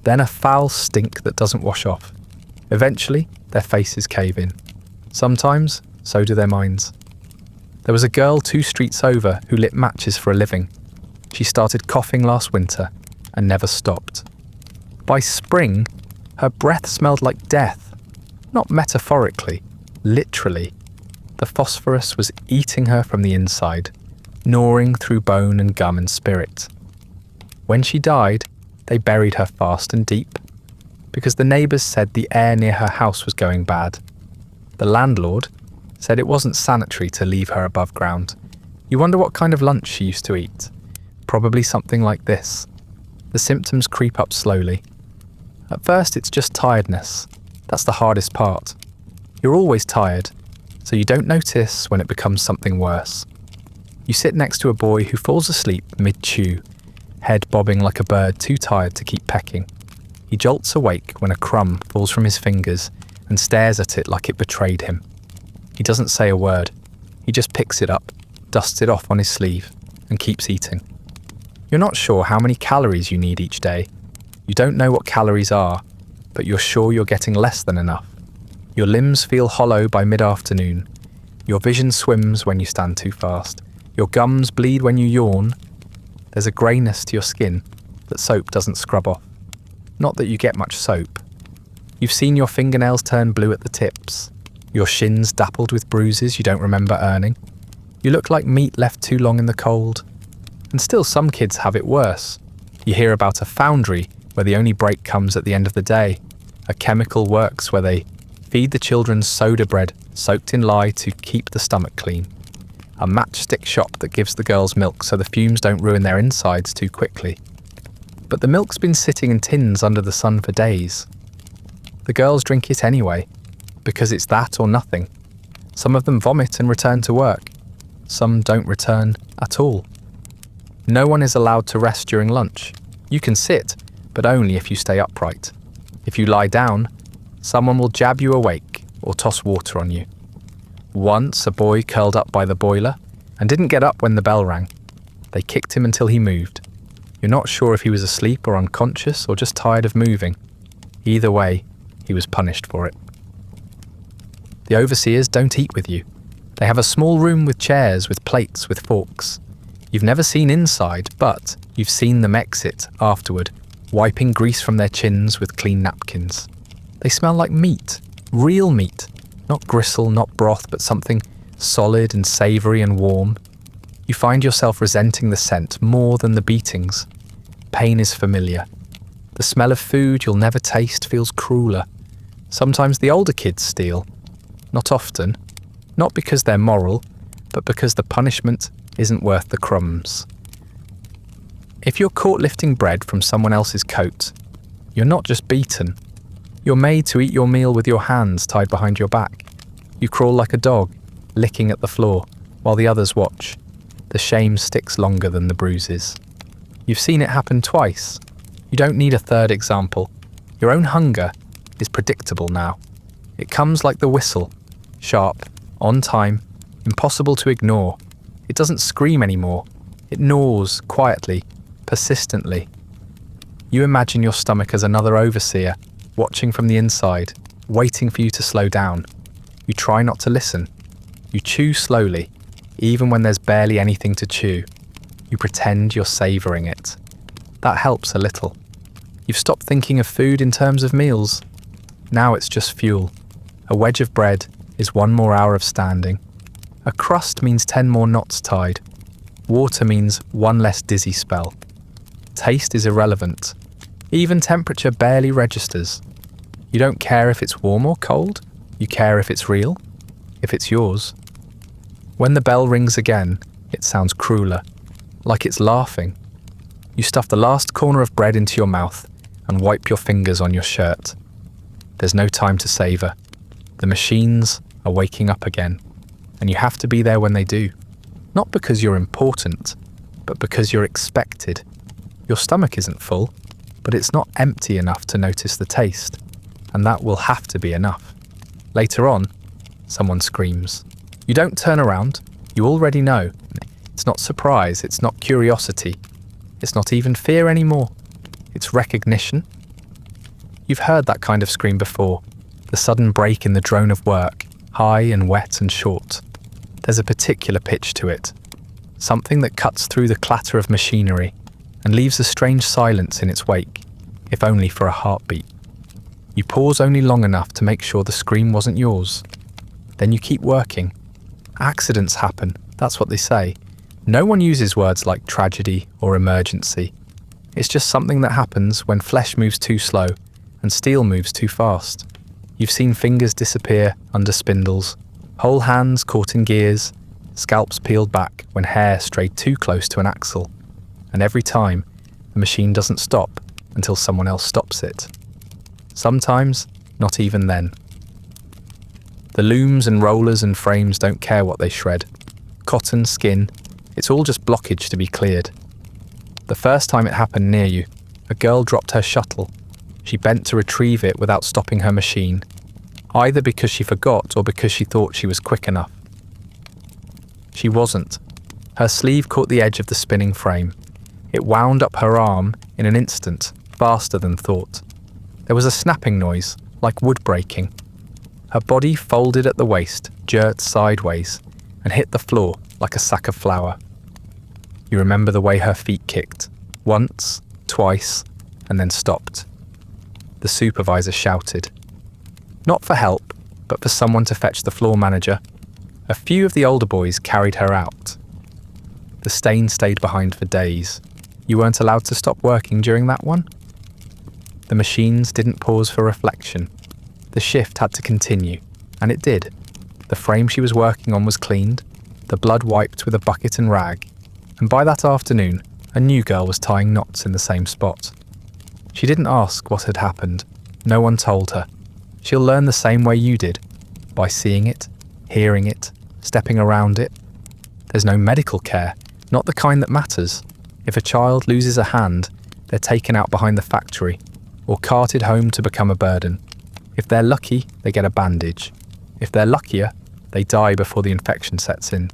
then a foul stink that doesn't wash off. Eventually, their faces cave in. Sometimes, so do their minds. There was a girl 2 streets over who lit matches for a living. She started coughing last winter and never stopped. By spring, her breath smelled like death. Not metaphorically, literally. The phosphorus was eating her from the inside, gnawing through bone and gum and spirit. When she died, they buried her fast and deep, because the neighbours said the air near her house was going bad. The landlord said it wasn't sanitary to leave her above ground. You wonder what kind of lunch she used to eat. Probably something like this. The symptoms creep up slowly. At first it's just tiredness. That's the hardest part. You're always tired, so you don't notice when it becomes something worse. You sit next to a boy who falls asleep mid-chew, head bobbing like a bird too tired to keep pecking. He jolts awake when a crumb falls from his fingers and stares at it like it betrayed him. He doesn't say a word. He just picks it up, dusts it off on his sleeve, and keeps eating. You're not sure how many calories you need each day. You don't know what calories are, but you're sure you're getting less than enough. Your limbs feel hollow by mid-afternoon. Your vision swims when you stand too fast. Your gums bleed when you yawn. There's a greyness to your skin that soap doesn't scrub off. Not that you get much soap. You've seen your fingernails turn blue at the tips, your shins dappled with bruises you don't remember earning. You look like meat left too long in the cold. And still some kids have it worse. You hear about a foundry where the only break comes at the end of the day, a chemical works where they feed the children soda bread soaked in lye to keep the stomach clean, a matchstick shop that gives the girls milk so the fumes don't ruin their insides too quickly. But the milk's been sitting in tins under the sun for days. The girls drink it anyway, because it's that or nothing. Some of them vomit and return to work. Some don't return at all. No one is allowed to rest during lunch. You can sit, but only if you stay upright. If you lie down, someone will jab you awake or toss water on you. Once a boy curled up by the boiler and didn't get up when the bell rang. They kicked him until he moved. You're not sure if he was asleep or unconscious or just tired of moving. Either way, he was punished for it. The overseers don't eat with you. They have a small room with chairs with plates with forks. You've never seen inside, but you've seen them exit afterward, wiping grease from their chins with clean napkins. They smell like meat, real meat, not gristle, not broth, but something solid and savoury and warm. You find yourself resenting the scent more than the beatings. Pain is familiar. The smell of food you'll never taste feels crueler. Sometimes the older kids steal. Not often. Not because they're moral, but because the punishment isn't worth the crumbs. If you're caught lifting bread from someone else's coat, you're not just beaten. You're made to eat your meal with your hands tied behind your back. You crawl like a dog, licking at the floor, while the others watch. The shame sticks longer than the bruises. You've seen it happen twice. You don't need a third example. Your own hunger is predictable now. It comes like the whistle, sharp, on time, impossible to ignore. It doesn't scream anymore. It gnaws quietly, persistently. You imagine your stomach as another overseer, watching from the inside, waiting for you to slow down. You try not to listen. You chew slowly, even when there's barely anything to chew. You pretend you're savouring it. That helps a little. You've stopped thinking of food in terms of meals. Now it's just fuel. A wedge of bread is 1 more hour of standing. A crust means 10 more knots tied. Water means 1 less dizzy spell. Taste is irrelevant. Even temperature barely registers. You don't care if it's warm or cold. You care if it's real, if it's yours. When the bell rings again, it sounds crueler, like it's laughing. You stuff the last corner of bread into your mouth and wipe your fingers on your shirt. There's no time to savour. The machines are waking up again, and you have to be there when they do. Not because you're important, but because you're expected. Your stomach isn't full, but it's not empty enough to notice the taste, and that will have to be enough. Later on, someone screams. You don't turn around. You already know. It's not surprise. It's not curiosity. It's not even fear anymore. It's recognition. You've heard that kind of scream before. The sudden break in the drone of work, high and wet and short. There's a particular pitch to it. Something that cuts through the clatter of machinery and leaves a strange silence in its wake, if only for a heartbeat. You pause only long enough to make sure the scream wasn't yours. Then you keep working. Accidents happen, that's what they say. No one uses words like tragedy or emergency. It's just something that happens when flesh moves too slow and steel moves too fast. You've seen fingers disappear under spindles, whole hands caught in gears, scalps peeled back when hair strayed too close to an axle. And every time, the machine doesn't stop until someone else stops it. Sometimes, not even then. The looms and rollers and frames don't care what they shred. Cotton, skin, it's all just blockage to be cleared. The first time it happened near you, a girl dropped her shuttle. She bent to retrieve it without stopping her machine, either because she forgot or because she thought she was quick enough. She wasn't. Her sleeve caught the edge of the spinning frame. It wound up her arm in an instant, faster than thought. There was a snapping noise, like wood breaking. Her body folded at the waist, jerked sideways, and hit the floor like a sack of flour. You remember the way her feet kicked, once, twice, and then stopped. The supervisor shouted. Not for help, but for someone to fetch the floor manager. A few of the older boys carried her out. The stain stayed behind for days. You weren't allowed to stop working during that one? The machines didn't pause for reflection. The shift had to continue, and it did. The frame she was working on was cleaned, the blood wiped with a bucket and rag, and by that afternoon, a new girl was tying knots in the same spot. She didn't ask what had happened. No one told her. She'll learn the same way you did, by seeing it, hearing it, stepping around it. There's no medical care, not the kind that matters. If a child loses a hand, they're taken out behind the factory, or carted home to become a burden. If they're lucky, they get a bandage. If they're luckier, they die before the infection sets in.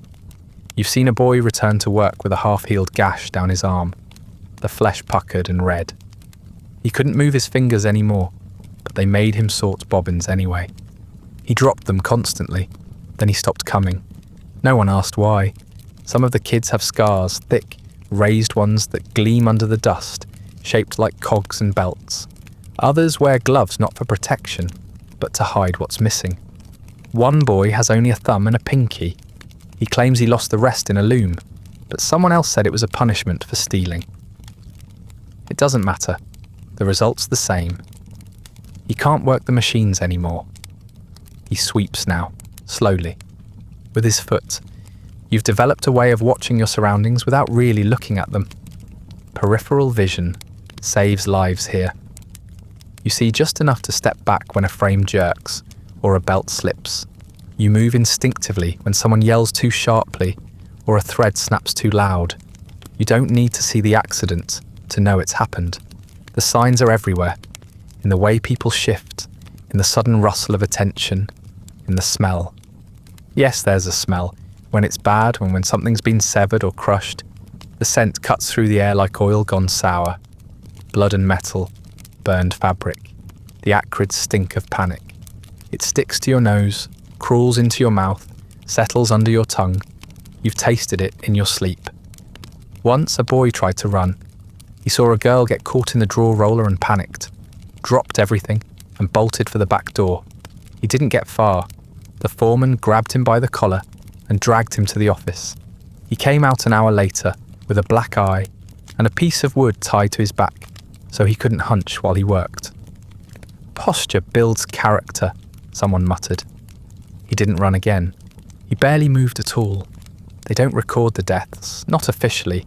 You've seen a boy return to work with a half-healed gash down his arm, the flesh puckered and red. He couldn't move his fingers anymore, but they made him sort bobbins anyway. He dropped them constantly, then he stopped coming. No one asked why. Some of the kids have scars, thick, raised ones that gleam under the dust, shaped like cogs and belts. Others wear gloves not for protection, but to hide what's missing. One boy has only a thumb and a pinky. He claims he lost the rest in a loom, but someone else said it was a punishment for stealing. It doesn't matter. The result's the same. He can't work the machines anymore. He sweeps now, slowly, with his foot. You've developed a way of watching your surroundings without really looking at them. Peripheral vision saves lives here. You see just enough to step back when a frame jerks or a belt slips. You move instinctively when someone yells too sharply or a thread snaps too loud. You don't need to see the accident to know it's happened. The signs are everywhere, in the way people shift, in the sudden rustle of attention, in the smell. Yes, there's a smell. When it's bad, when something's been severed or crushed, the scent cuts through the air like oil gone sour. Blood and metal, burned fabric, the acrid stink of panic. It sticks to your nose, crawls into your mouth, settles under your tongue. You've tasted it in your sleep. Once a boy tried to run. He saw a girl get caught in the drawer roller and panicked, dropped everything and bolted for the back door. He didn't get far. The foreman grabbed him by the collar and dragged him to the office. He came out an hour later with a black eye and a piece of wood tied to his back so he couldn't hunch while he worked. Posture builds character, someone muttered. He didn't run again. He barely moved at all. They don't record the deaths, not officially.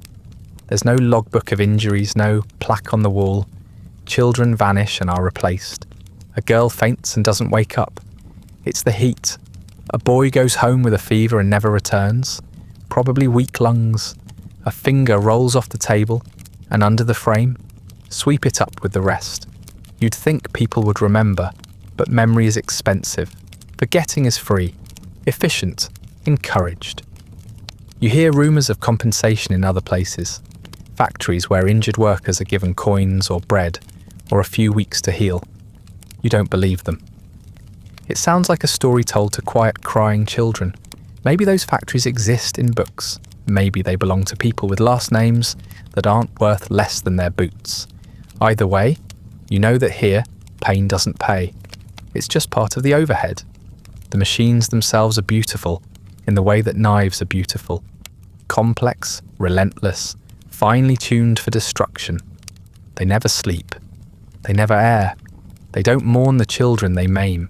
There's no logbook of injuries, no plaque on the wall. Children vanish and are replaced. A girl faints and doesn't wake up. It's the heat. A boy goes home with a fever and never returns. Probably weak lungs. A finger rolls off the table and under the frame. Sweep it up with the rest. You'd think people would remember, but memory is expensive. Forgetting is free, efficient, encouraged. You hear rumours of compensation in other places. Factories where injured workers are given coins or bread, or a few weeks to heal. You don't believe them. It sounds like a story told to quiet, crying children. Maybe those factories exist in books. Maybe they belong to people with last names that aren't worth less than their boots. Either way, you know that here, pain doesn't pay. It's just part of the overhead. The machines themselves are beautiful, in the way that knives are beautiful. Complex, relentless, finely tuned for destruction. They never sleep. They never err. They don't mourn the children they maim.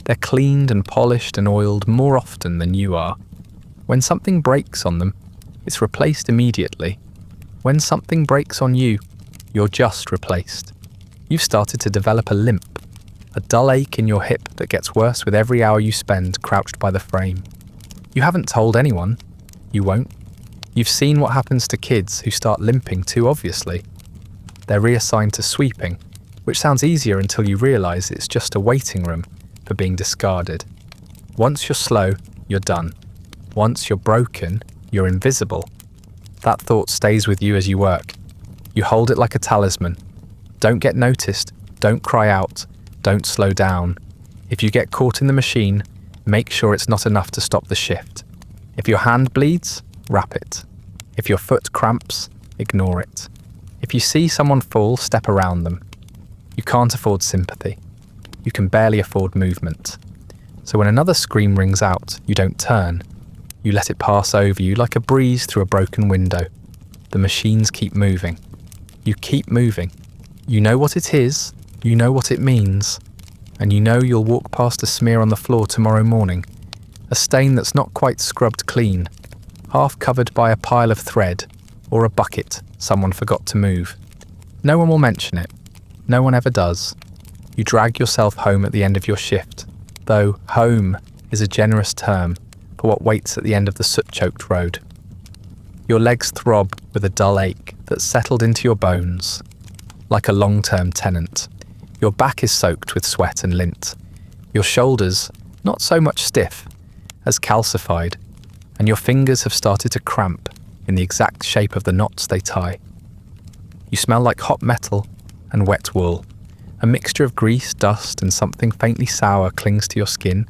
They're cleaned and polished and oiled more often than you are. When something breaks on them, it's replaced immediately. When something breaks on you, you're just replaced. You've started to develop a limp, a dull ache in your hip that gets worse with every hour you spend crouched by the frame. You haven't told anyone. You won't. You've seen what happens to kids who start limping too obviously. They're reassigned to sweeping, which sounds easier until you realise it's just a waiting room for being discarded. Once you're slow, you're done. Once you're broken, you're invisible. That thought stays with you as you work. You hold it like a talisman. Don't get noticed, don't cry out, don't slow down. If you get caught in the machine, make sure it's not enough to stop the shift. If your hand bleeds, wrap it. If your foot cramps, ignore it. If you see someone fall, step around them. You can't afford sympathy. You can barely afford movement. So when another scream rings out, you don't turn. You let it pass over you like a breeze through a broken window. The machines keep moving. You keep moving. You know what it is, you know what it means, and you know you'll walk past a smear on the floor tomorrow morning, a stain that's not quite scrubbed clean, half covered by a pile of thread or a bucket someone forgot to move. No one will mention it. No one ever does. You drag yourself home at the end of your shift, though home is a generous term for what waits at the end of the soot-choked road. Your legs throb with a dull ache that's settled into your bones, like a long-term tenant. Your back is soaked with sweat and lint. Your shoulders, not so much stiff, as calcified, and your fingers have started to cramp in the exact shape of the knots they tie. You smell like hot metal and wet wool. A mixture of grease, dust, and something faintly sour clings to your skin,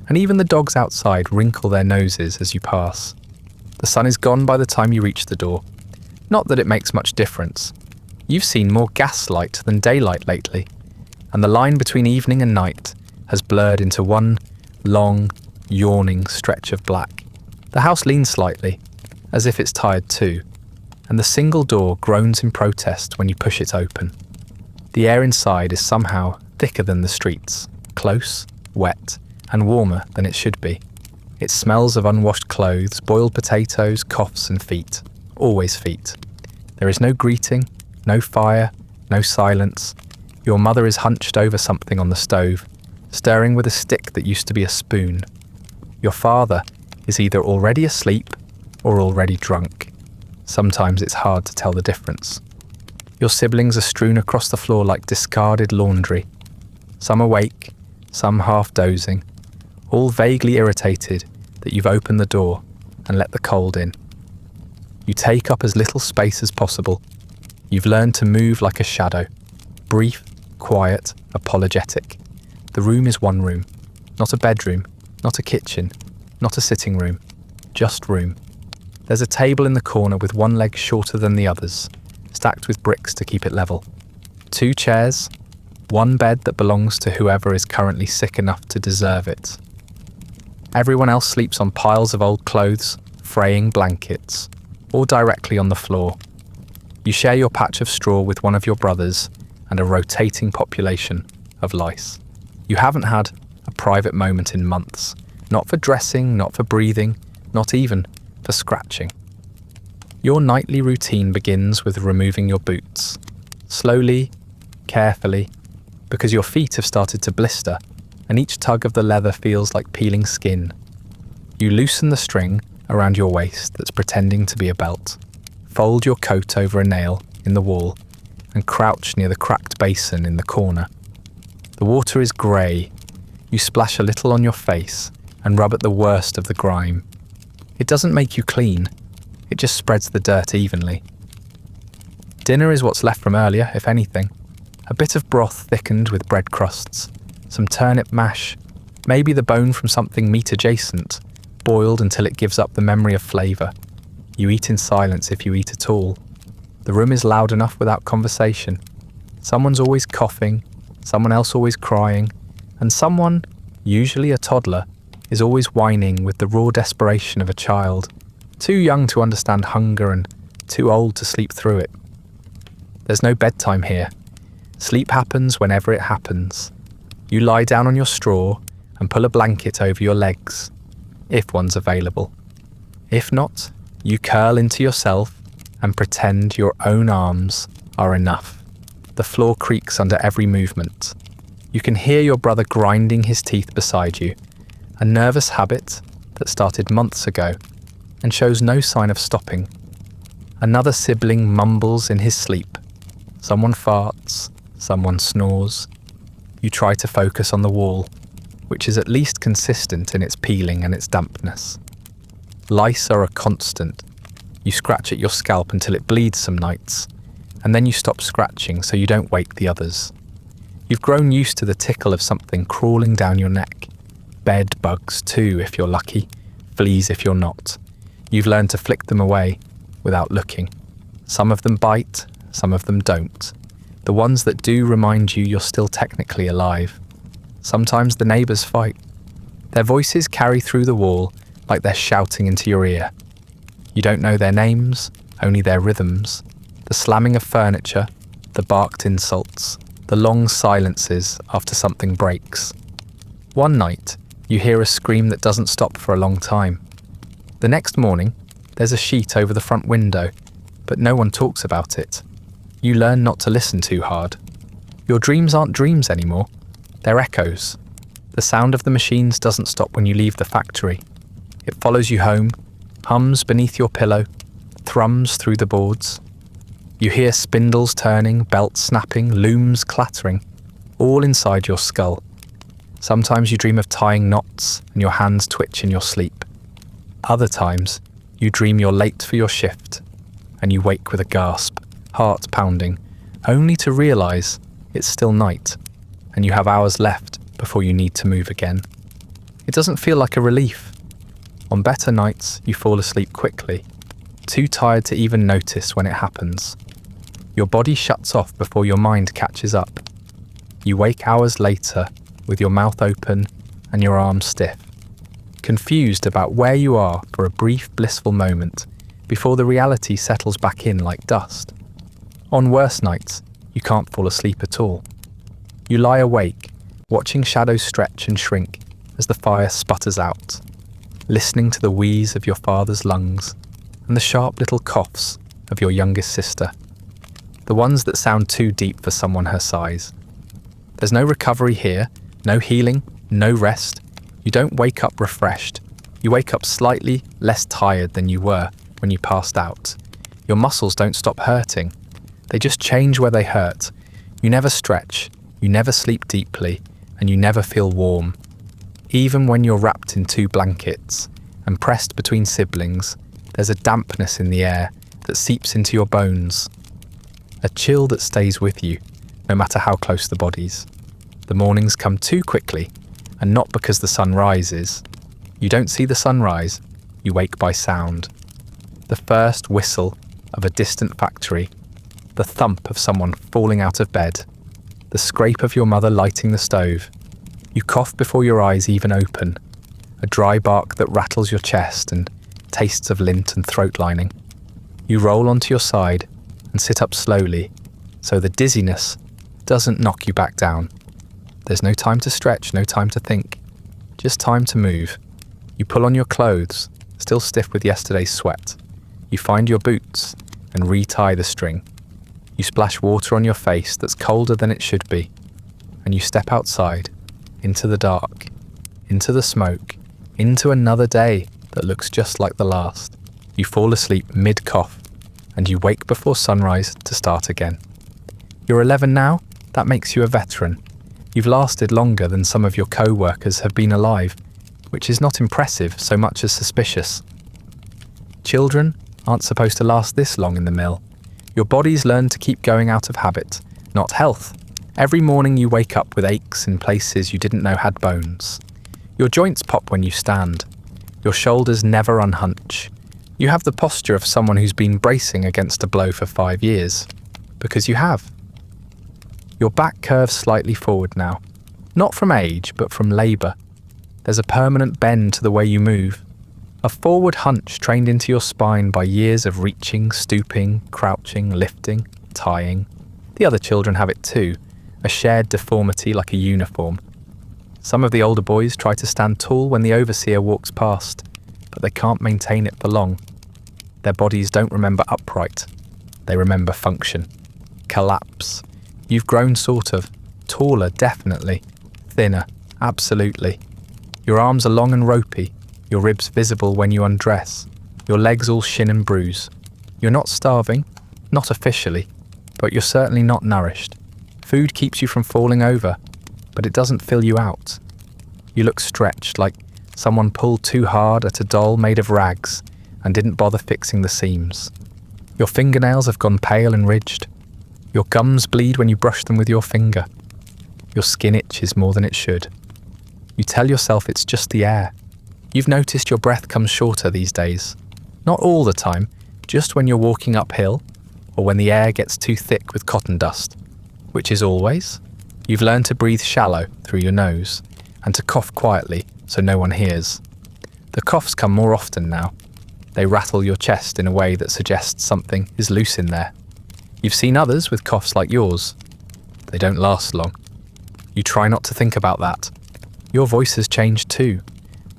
and even the dogs outside wrinkle their noses as you pass. The sun is gone by the time you reach the door. Not that it makes much difference. You've seen more gaslight than daylight lately, and the line between evening and night has blurred into one long, yawning stretch of black. The house leans slightly, as if it's tired too, and the single door groans in protest when you push it open. The air inside is somehow thicker than the streets, close, wet, and warmer than it should be. It smells of unwashed clothes, boiled potatoes, coughs and feet. Always feet. There is no greeting, no fire, no silence. Your mother is hunched over something on the stove, stirring with a stick that used to be a spoon. Your father is either already asleep or already drunk. Sometimes it's hard to tell the difference. Your siblings are strewn across the floor like discarded laundry. Some awake, some half dozing, all vaguely irritated that you've opened the door and let the cold in. You take up as little space as possible. You've learned to move like a shadow, brief, quiet, apologetic. The room is one room, not a bedroom, not a kitchen, not a sitting room, just room. There's a table in the corner with one leg shorter than the others, stacked with bricks to keep it level. 2 chairs, one bed that belongs to whoever is currently sick enough to deserve it. Everyone else sleeps on piles of old clothes, fraying blankets, or directly on the floor. You share your patch of straw with one of your brothers and a rotating population of lice. You haven't had a private moment in months, not for dressing, not for breathing, not even for scratching. Your nightly routine begins with removing your boots, slowly, carefully, because your feet have started to blister and each tug of the leather feels like peeling skin. You loosen the string around your waist that's pretending to be a belt, fold your coat over a nail in the wall, and crouch near the cracked basin in the corner. The water is grey. You splash a little on your face and rub at the worst of the grime. It doesn't make you clean, it just spreads the dirt evenly. Dinner is what's left from earlier, if anything. A bit of broth thickened with bread crusts, some turnip mash, maybe the bone from something meat adjacent, boiled until it gives up the memory of flavour. You eat in silence if you eat at all. The room is loud enough without conversation. Someone's always coughing, someone else always crying, and someone, usually a toddler, is always whining with the raw desperation of a child, too young to understand hunger and too old to sleep through it. There's no bedtime here. Sleep happens whenever it happens. You lie down on your straw and pull a blanket over your legs, if one's available. If not, you curl into yourself and pretend your own arms are enough. The floor creaks under every movement. You can hear your brother grinding his teeth beside you, a nervous habit that started months ago and shows no sign of stopping. Another sibling mumbles in his sleep. Someone farts, someone snores. You try to focus on the wall, which is at least consistent in its peeling and its dampness. Lice are a constant. You scratch at your scalp until it bleeds some nights, and then you stop scratching so you don't wake the others. You've grown used to the tickle of something crawling down your neck. Bed bugs too, if you're lucky. Fleas if you're not. You've learned to flick them away without looking. Some of them bite, some of them don't. The ones that do remind you you're still technically alive. Sometimes the neighbours fight. Their voices carry through the wall like they're shouting into your ear. You don't know their names, only their rhythms. The slamming of furniture, the barked insults, the long silences after something breaks. One night, you hear a scream that doesn't stop for a long time. The next morning, there's a sheet over the front window, but no one talks about it. You learn not to listen too hard. Your dreams aren't dreams anymore. They're echoes. The sound of the machines doesn't stop when you leave the factory. It follows you home, hums beneath your pillow, thrums through the boards. You hear spindles turning, belts snapping, looms clattering, all inside your skull. Sometimes you dream of tying knots and your hands twitch in your sleep. Other times, you dream you're late for your shift and you wake with a gasp, heart pounding, only to realise it's still night and you have hours left before you need to move again. It doesn't feel like a relief. On better nights, you fall asleep quickly, too tired to even notice when it happens. Your body shuts off before your mind catches up. You wake hours later with your mouth open and your arms stiff, confused about where you are for a brief blissful moment before the reality settles back in like dust. On worse nights, you can't fall asleep at all. You lie awake, watching shadows stretch and shrink as the fire sputters out, listening to the wheeze of your father's lungs and the sharp little coughs of your youngest sister, the ones that sound too deep for someone her size. There's no recovery here, no healing, no rest. You don't wake up refreshed. You wake up slightly less tired than you were when you passed out. Your muscles don't stop hurting. They just change where they hurt. You never stretch, you never sleep deeply, and you never feel warm. Even when you're wrapped in 2 blankets and pressed between siblings, there's a dampness in the air that seeps into your bones. A chill that stays with you, no matter how close the bodies. The mornings come too quickly, and not because the sun rises. You don't see the sunrise, you wake by sound. The first whistle of a distant factory, the thump of someone falling out of bed, the scrape of your mother lighting the stove. You cough before your eyes even open, a dry bark that rattles your chest and tastes of lint and throat lining. You roll onto your side and sit up slowly, so the dizziness doesn't knock you back down. There's no time to stretch, no time to think, just time to move. You pull on your clothes, still stiff with yesterday's sweat. You find your boots and retie the string. You splash water on your face that's colder than it should be, and you step outside, into the dark, into the smoke, into another day that looks just like the last. You fall asleep mid-cough, and you wake before sunrise to start again. You're 11 now? That makes you a veteran. You've lasted longer than some of your co-workers have been alive, which is not impressive so much as suspicious. Children aren't supposed to last this long in the mill. Your bodies learn to keep going out of habit, not health. Every morning you wake up with aches in places you didn't know had bones. Your joints pop when you stand. Your shoulders never unhunch. You have the posture of someone who's been bracing against a blow for 5 years. Because you have. Your back curves slightly forward now. Not from age, but from labour. There's a permanent bend to the way you move. A forward hunch trained into your spine by years of reaching, stooping, crouching, lifting, tying. The other children have it too, a shared deformity like a uniform. Some of the older boys try to stand tall when the overseer walks past, but they can't maintain it for long. Their bodies don't remember upright. They remember function. Collapse. You've grown sort of. Taller, definitely. Thinner, absolutely. Your arms are long and ropey, your ribs visible when you undress, your legs all shin and bruise. You're not starving, not officially, but you're certainly not nourished. Food keeps you from falling over, but it doesn't fill you out. You look stretched, like someone pulled too hard at a doll made of rags and didn't bother fixing the seams. Your fingernails have gone pale and ridged. Your gums bleed when you brush them with your finger. Your skin itches more than it should. You tell yourself it's just the air. You've noticed your breath comes shorter these days. Not all the time, just when you're walking uphill, or when the air gets too thick with cotton dust. Which is always. You've learned to breathe shallow through your nose, and to cough quietly so no one hears. The coughs come more often now. They rattle your chest in a way that suggests something is loose in there. You've seen others with coughs like yours. They don't last long. You try not to think about that. Your voice has changed too,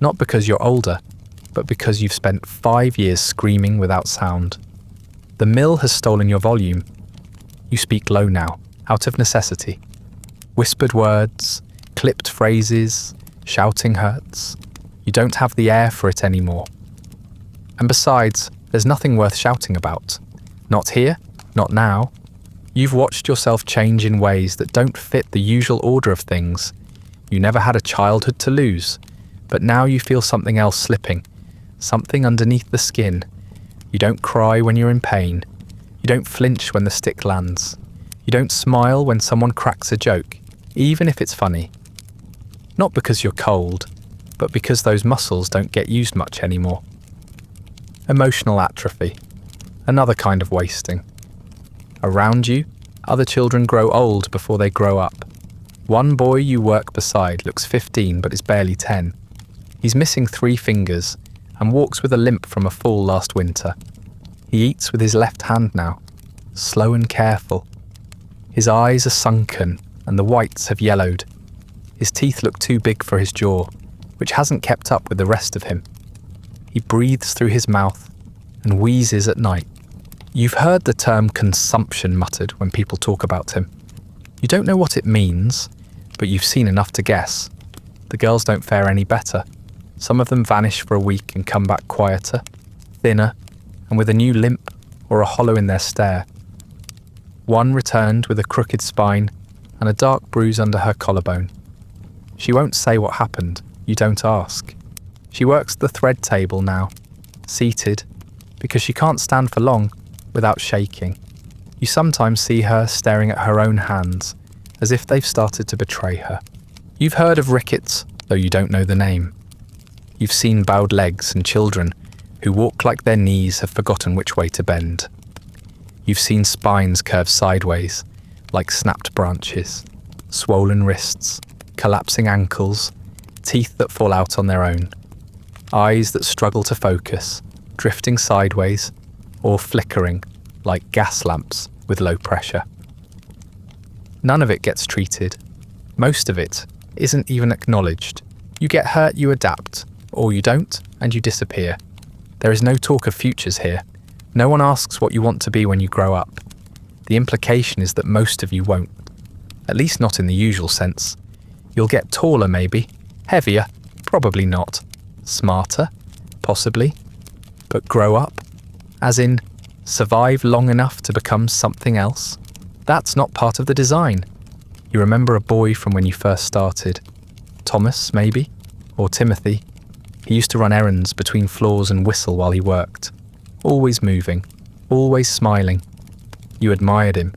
not because you're older, but because you've spent 5 years screaming without sound. The mill has stolen your volume. You speak low now, out of necessity. Whispered words, clipped phrases, shouting hurts. You don't have the air for it anymore. And besides, there's nothing worth shouting about. Not here, not now. You've watched yourself change in ways that don't fit the usual order of things. You never had a childhood to lose, but now you feel something else slipping, something underneath the skin. You don't cry when you're in pain. You don't flinch when the stick lands. You don't smile when someone cracks a joke, even if it's funny. Not because you're cold, but because those muscles don't get used much anymore. Emotional atrophy, another kind of wasting. Around you, other children grow old before they grow up. One boy you work beside looks 15 but is barely 10. He's missing 3 fingers and walks with a limp from a fall last winter. He eats with his left hand now, slow and careful. His eyes are sunken and the whites have yellowed. His teeth look too big for his jaw, which hasn't kept up with the rest of him. He breathes through his mouth and wheezes at night. You've heard the term consumption muttered when people talk about him. You don't know what it means, but you've seen enough to guess. The girls don't fare any better. Some of them vanish for a week and come back quieter, thinner, and with a new limp or a hollow in their stare. One returned with a crooked spine and a dark bruise under her collarbone. She won't say what happened, you don't ask. She works the thread table now, seated, because she can't stand for long without shaking. You sometimes see her staring at her own hands, as if they've started to betray her. You've heard of rickets, though you don't know the name. You've seen bowed legs and children who walk like their knees have forgotten which way to bend. You've seen spines curve sideways, like snapped branches, swollen wrists, collapsing ankles, teeth that fall out on their own, eyes that struggle to focus, drifting sideways, or flickering like gas lamps with low pressure. None of it gets treated. Most of it isn't even acknowledged. You get hurt, you adapt, or you don't, and you disappear. There is no talk of futures here. No one asks what you want to be when you grow up. The implication is that most of you won't. At least not in the usual sense. You'll get taller maybe, heavier, probably not. Smarter, possibly. But grow up? As in, survive long enough to become something else? That's not part of the design. You remember a boy from when you first started. Thomas, maybe? Or Timothy. He used to run errands between floors and whistle while he worked. Always moving, always smiling. You admired him.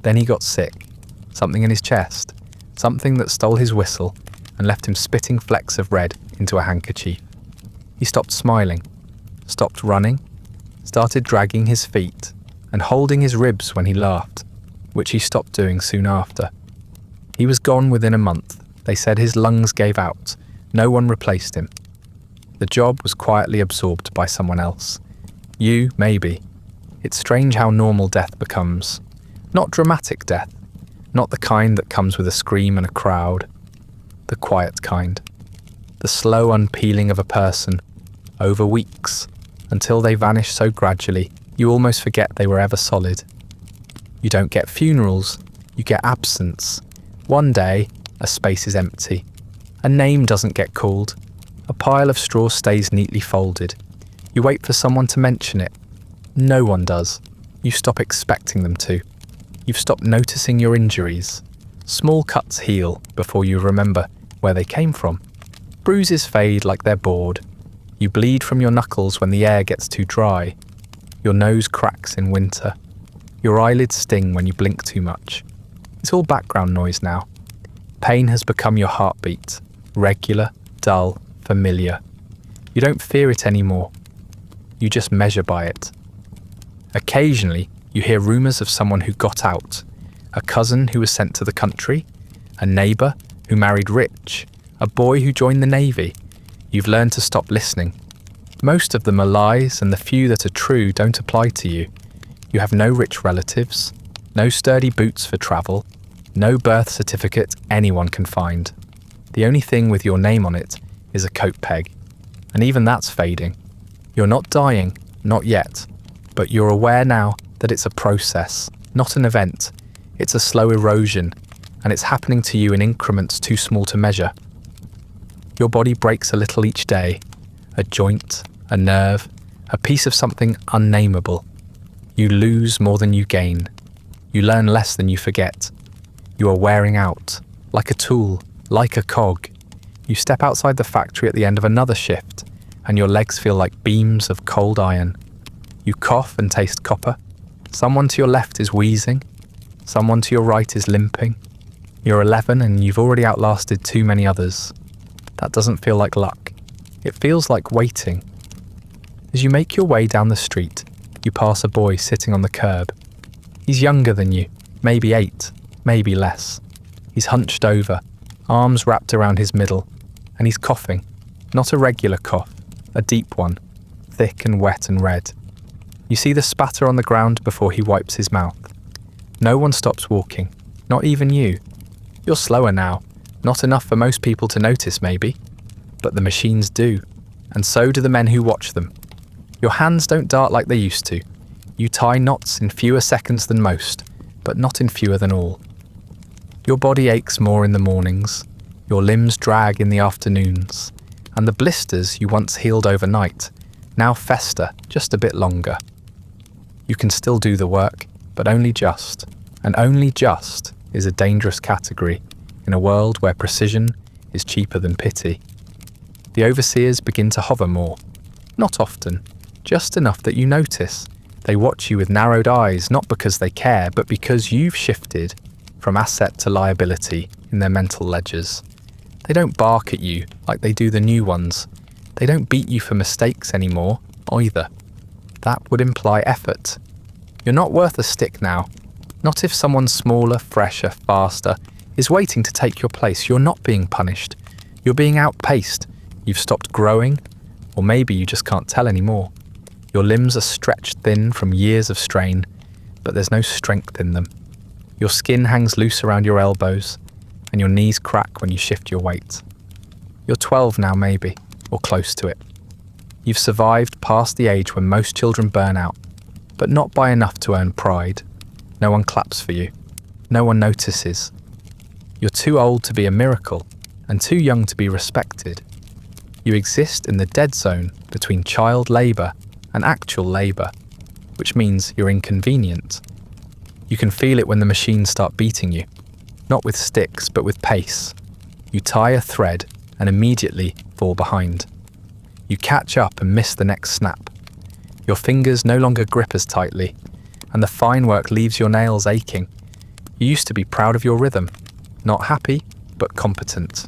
Then he got sick. Something in his chest. Something that stole his whistle and left him spitting flecks of red into a handkerchief. He stopped smiling, stopped running, started dragging his feet and holding his ribs when he laughed, which he stopped doing soon after. He was gone within a month. They said his lungs gave out. No one replaced him. The job was quietly absorbed by someone else. You, maybe. It's strange how normal death becomes. Not dramatic death. Not the kind that comes with a scream and a crowd. The quiet kind. The slow unpeeling of a person, over weeks, until they vanish so gradually you almost forget they were ever solid. You don't get funerals, you get absence. One day, a space is empty. A name doesn't get called. A pile of straw stays neatly folded. You wait for someone to mention it. No one does. You stop expecting them to. You've stopped noticing your injuries. Small cuts heal before you remember where they came from. Bruises fade like they're bored. You bleed from your knuckles when the air gets too dry. Your nose cracks in winter. Your eyelids sting when you blink too much. It's all background noise now. Pain has become your heartbeat. Regular, dull, familiar. You don't fear it anymore. You just measure by it. Occasionally, you hear rumours of someone who got out, a cousin who was sent to the country, a neighbour who married rich, a boy who joined the Navy. You've learned to stop listening. Most of them are lies, and the few that are true don't apply to you. You have no rich relatives, no sturdy boots for travel, no birth certificate anyone can find. The only thing with your name on it is a coat peg, and even that's fading. You're not dying, not yet, but you're aware now that it's a process, not an event. It's a slow erosion, and it's happening to you in increments too small to measure. Your body breaks a little each day, a joint, a nerve, a piece of something unnameable. You lose more than you gain. You learn less than you forget. You are wearing out, like a tool, like a cog. You step outside the factory at the end of another shift, and your legs feel like beams of cold iron. You cough and taste copper. Someone to your left is wheezing. Someone to your right is limping. You're 11 and you've already outlasted too many others. That doesn't feel like luck. It feels like waiting. As you make your way down the street, you pass a boy sitting on the curb. He's younger than you, maybe 8, maybe less. He's hunched over, arms wrapped around his middle, and he's coughing. Not a regular cough, a deep one, thick and wet and red. You see the spatter on the ground before he wipes his mouth. No one stops walking, not even you. You're slower now, not enough for most people to notice maybe, but the machines do, and so do the men who watch them. Your hands don't dart like they used to. You tie knots in fewer seconds than most, but not in fewer than all. Your body aches more in the mornings. Your limbs drag in the afternoons. and the blisters you once healed overnight now fester just a bit longer. You can still do the work, but only just, and only just is a dangerous category in a world where precision is cheaper than pity. The overseers begin to hover more, not often, just enough that you notice. They watch you with narrowed eyes, not because they care, but because you've shifted from asset to liability in their mental ledgers. They don't bark at you like they do the new ones. They don't beat you for mistakes anymore, either. That would imply effort. You're not worth a stick now. Not if someone smaller, fresher, faster is waiting to take your place. You're not being punished. You're being outpaced. You've stopped growing, or maybe you just can't tell anymore. Your limbs are stretched thin from years of strain, but there's no strength in them. Your skin hangs loose around your elbows, and your knees crack when you shift your weight. You're 12 now maybe, or close to it. You've survived past the age when most children burn out, but not by enough to earn pride. No one claps for you. No one notices. You're too old to be a miracle, and too young to be respected. You exist in the dead zone between child labour and actual labour, which means you're inconvenient. You can feel it when the machines start beating you, not with sticks but with pace. You tie a thread and immediately fall behind. You catch up and miss the next snap. Your fingers no longer grip as tightly, and the fine work leaves your nails aching. You used to be proud of your rhythm, not happy, but competent.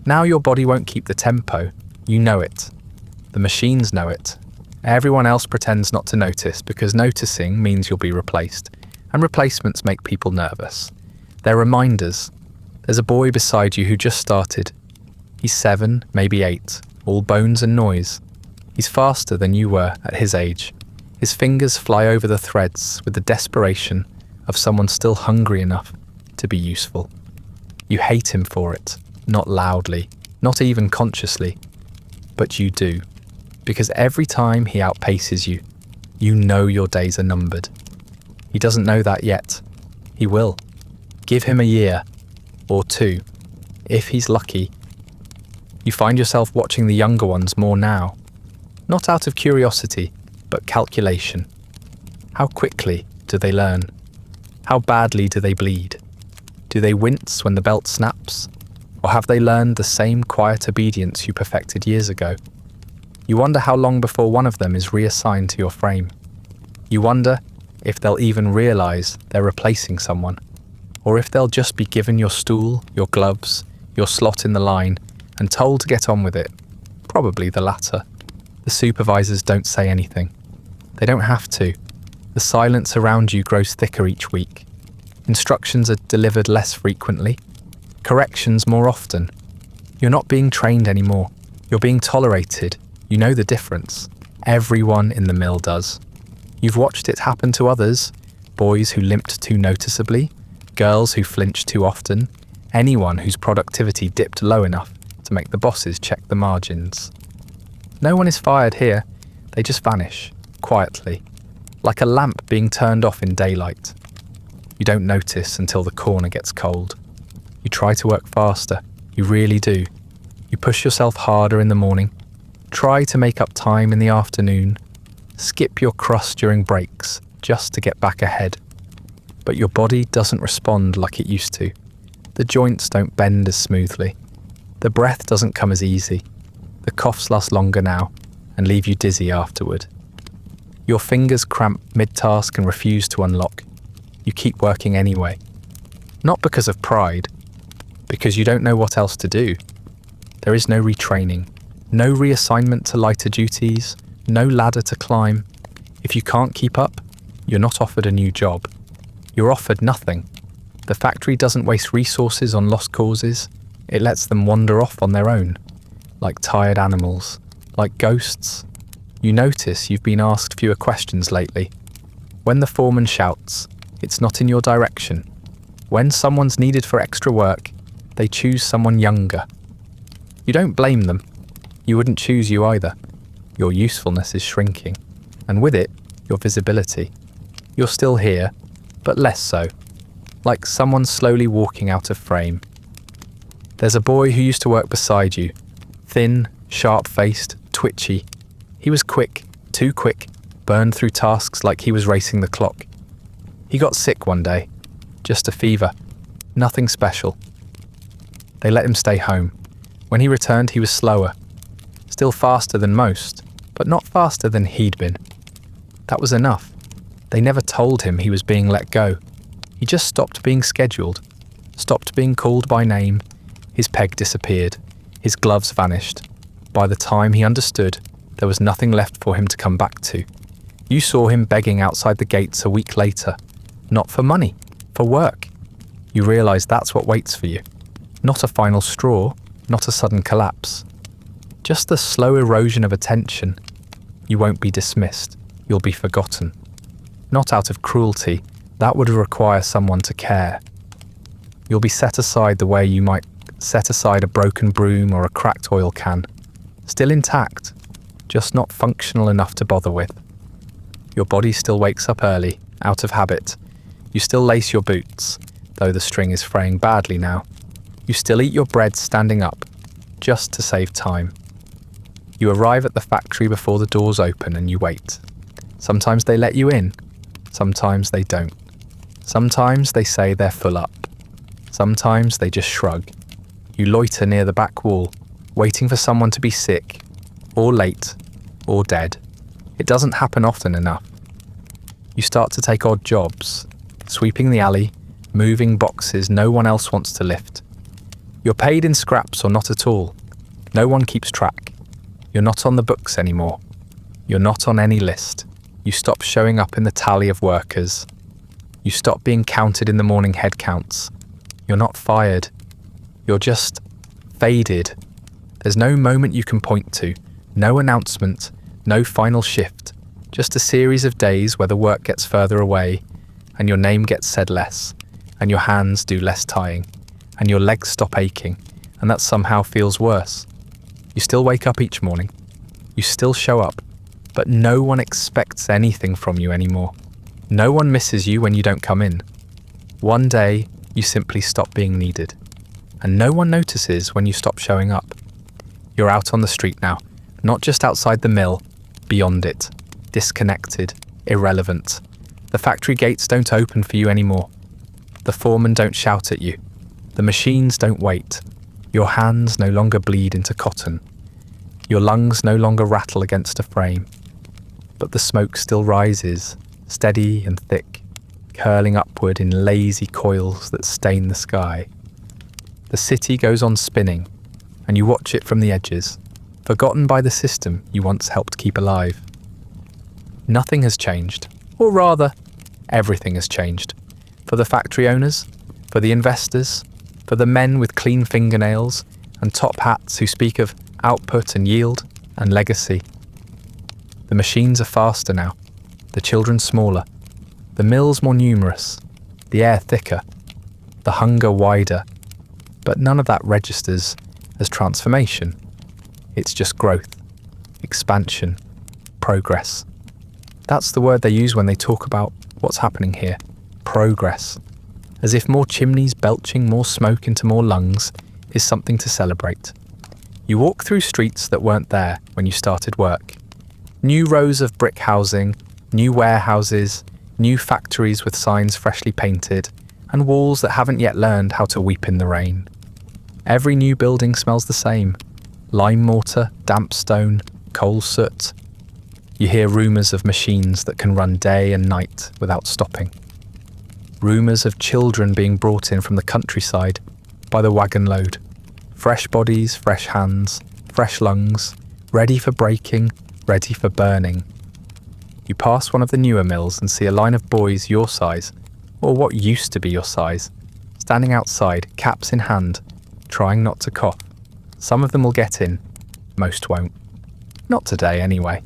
Now your body won't keep the tempo. You know it. The machines know it. Everyone else pretends not to notice because noticing means you'll be replaced, and replacements make people nervous. They're reminders. There's a boy beside you who just started. He's 7, maybe 8, all bones and noise. He's faster than you were at his age. His fingers fly over the threads with the desperation of someone still hungry enough to be useful. You hate him for it, not loudly, not even consciously, but you do, because every time he outpaces you, you know your days are numbered. He doesn't know that yet. He will. Give him a year, or 2, if he's lucky. You find yourself watching the younger ones more now, not out of curiosity, but calculation. How quickly do they learn? How badly do they bleed? Do they wince when the belt snaps? Or have they learned the same quiet obedience you perfected years ago? You wonder how long before one of them is reassigned to your frame. You wonder if they'll even realise they're replacing someone, or if they'll just be given your stool, your gloves, your slot in the line, and told to get on with it. Probably the latter. The supervisors don't say anything. They don't have to. The silence around you grows thicker each week. Instructions are delivered less frequently. Corrections more often. You're not being trained anymore. You're being tolerated. You know the difference. Everyone in the mill does. You've watched it happen to others. Boys who limped too noticeably. Girls who flinched too often. Anyone whose productivity dipped low enough to make the bosses check the margins. No one is fired here. They just vanish, quietly, like a lamp being turned off in daylight. You don't notice until the corner gets cold. You try to work faster. You really do. You push yourself harder in the morning. Try to make up time in the afternoon. Skip your crust during breaks just to get back ahead. But your body doesn't respond like it used to. The joints don't bend as smoothly. The breath doesn't come as easy. The coughs last longer now and leave you dizzy afterward. Your fingers cramp mid-task and refuse to unlock. You keep working anyway. Not because of pride, because you don't know what else to do. There is no retraining, no reassignment to lighter duties, no ladder to climb. If you can't keep up, you're not offered a new job. You're offered nothing. The factory doesn't waste resources on lost causes. It lets them wander off on their own, like tired animals, like ghosts. You notice you've been asked fewer questions lately. When the foreman shouts, it's not in your direction. When someone's needed for extra work, they choose someone younger. You don't blame them. You wouldn't choose you either. Your usefulness is shrinking, and with it, your visibility. You're still here, but less so, like someone slowly walking out of frame. There's a boy who used to work beside you, thin, Sharp-faced, twitchy. He was quick, too quick, burned through tasks like he was racing the clock. He got sick one day. Just a fever. Nothing special. They let him stay home. When he returned, he was slower. Still faster than most, but not faster than he'd been. That was enough. They never told him he was being let go. He just stopped being scheduled, stopped being called by name. His peg disappeared. His gloves vanished. By the time he understood, there was nothing left for him to come back to. You saw him begging outside the gates a week later. Not for money, for work. You realise that's what waits for you. Not a final straw, not a sudden collapse. Just the slow erosion of attention. You won't be dismissed. You'll be forgotten. Not out of cruelty. That would require someone to care. You'll be set aside the way you might set aside a broken broom or a cracked oil can. Still intact, just not functional enough to bother with. Your body still wakes up early, out of habit. You still lace your boots, though the string is fraying badly now. You still eat your bread standing up, just to save time. You arrive at the factory before the doors open and you wait. Sometimes they let you in, sometimes they don't. Sometimes they say they're full up. Sometimes they just shrug. You loiter near the back wall, waiting for someone to be sick, or late, or dead. It doesn't happen often enough. You start to take odd jobs, sweeping the alley, moving boxes no one else wants to lift. You're paid in scraps or not at all. No one keeps track. You're not on the books anymore. You're not on any list. You stop showing up in the tally of workers. You stop being counted in the morning head counts. You're not fired. You're just faded. There's no moment you can point to, no announcement, no final shift, just a series of days where the work gets further away, and your name gets said less, and your hands do less tying, and your legs stop aching, and that somehow feels worse. You still wake up each morning. You still show up, but no one expects anything from you anymore. No one misses you when you don't come in. One day, you simply stop being needed. And no one notices when you stop showing up. You're out on the street now, not just outside the mill, beyond it, disconnected, irrelevant. The factory gates don't open for you anymore. The foremen don't shout at you. The machines don't wait. Your hands no longer bleed into cotton. Your lungs no longer rattle against a frame. But the smoke still rises, steady and thick, curling upward in lazy coils that stain the sky. The city goes on spinning, and you watch it from the edges, forgotten by the system you once helped keep alive. Nothing has changed, or rather, everything has changed. For the factory owners, for the investors, for the men with clean fingernails and top hats who speak of output and yield and legacy. The machines are faster now, the children smaller, the mills more numerous, the air thicker, the hunger wider, but none of that registers as transformation. It's just growth, expansion, progress. That's the word they use when they talk about what's happening here, progress, as if more chimneys belching more smoke into more lungs is something to celebrate. You walk through streets that weren't there when you started work. New rows of brick housing, new warehouses, new factories with signs freshly painted, and walls that haven't yet learned how to weep in the rain. Every new building smells the same: lime mortar, damp stone, coal soot. You hear rumours of machines that can run day and night without stopping. Rumours of children being brought in from the countryside by the wagon load. Fresh bodies, fresh hands, fresh lungs, ready for breaking, ready for burning. You pass one of the newer mills and see a line of boys your size, or what used to be your size, standing outside, caps in hand, trying not to cough. Some of them will get in, most won't. Not today, anyway.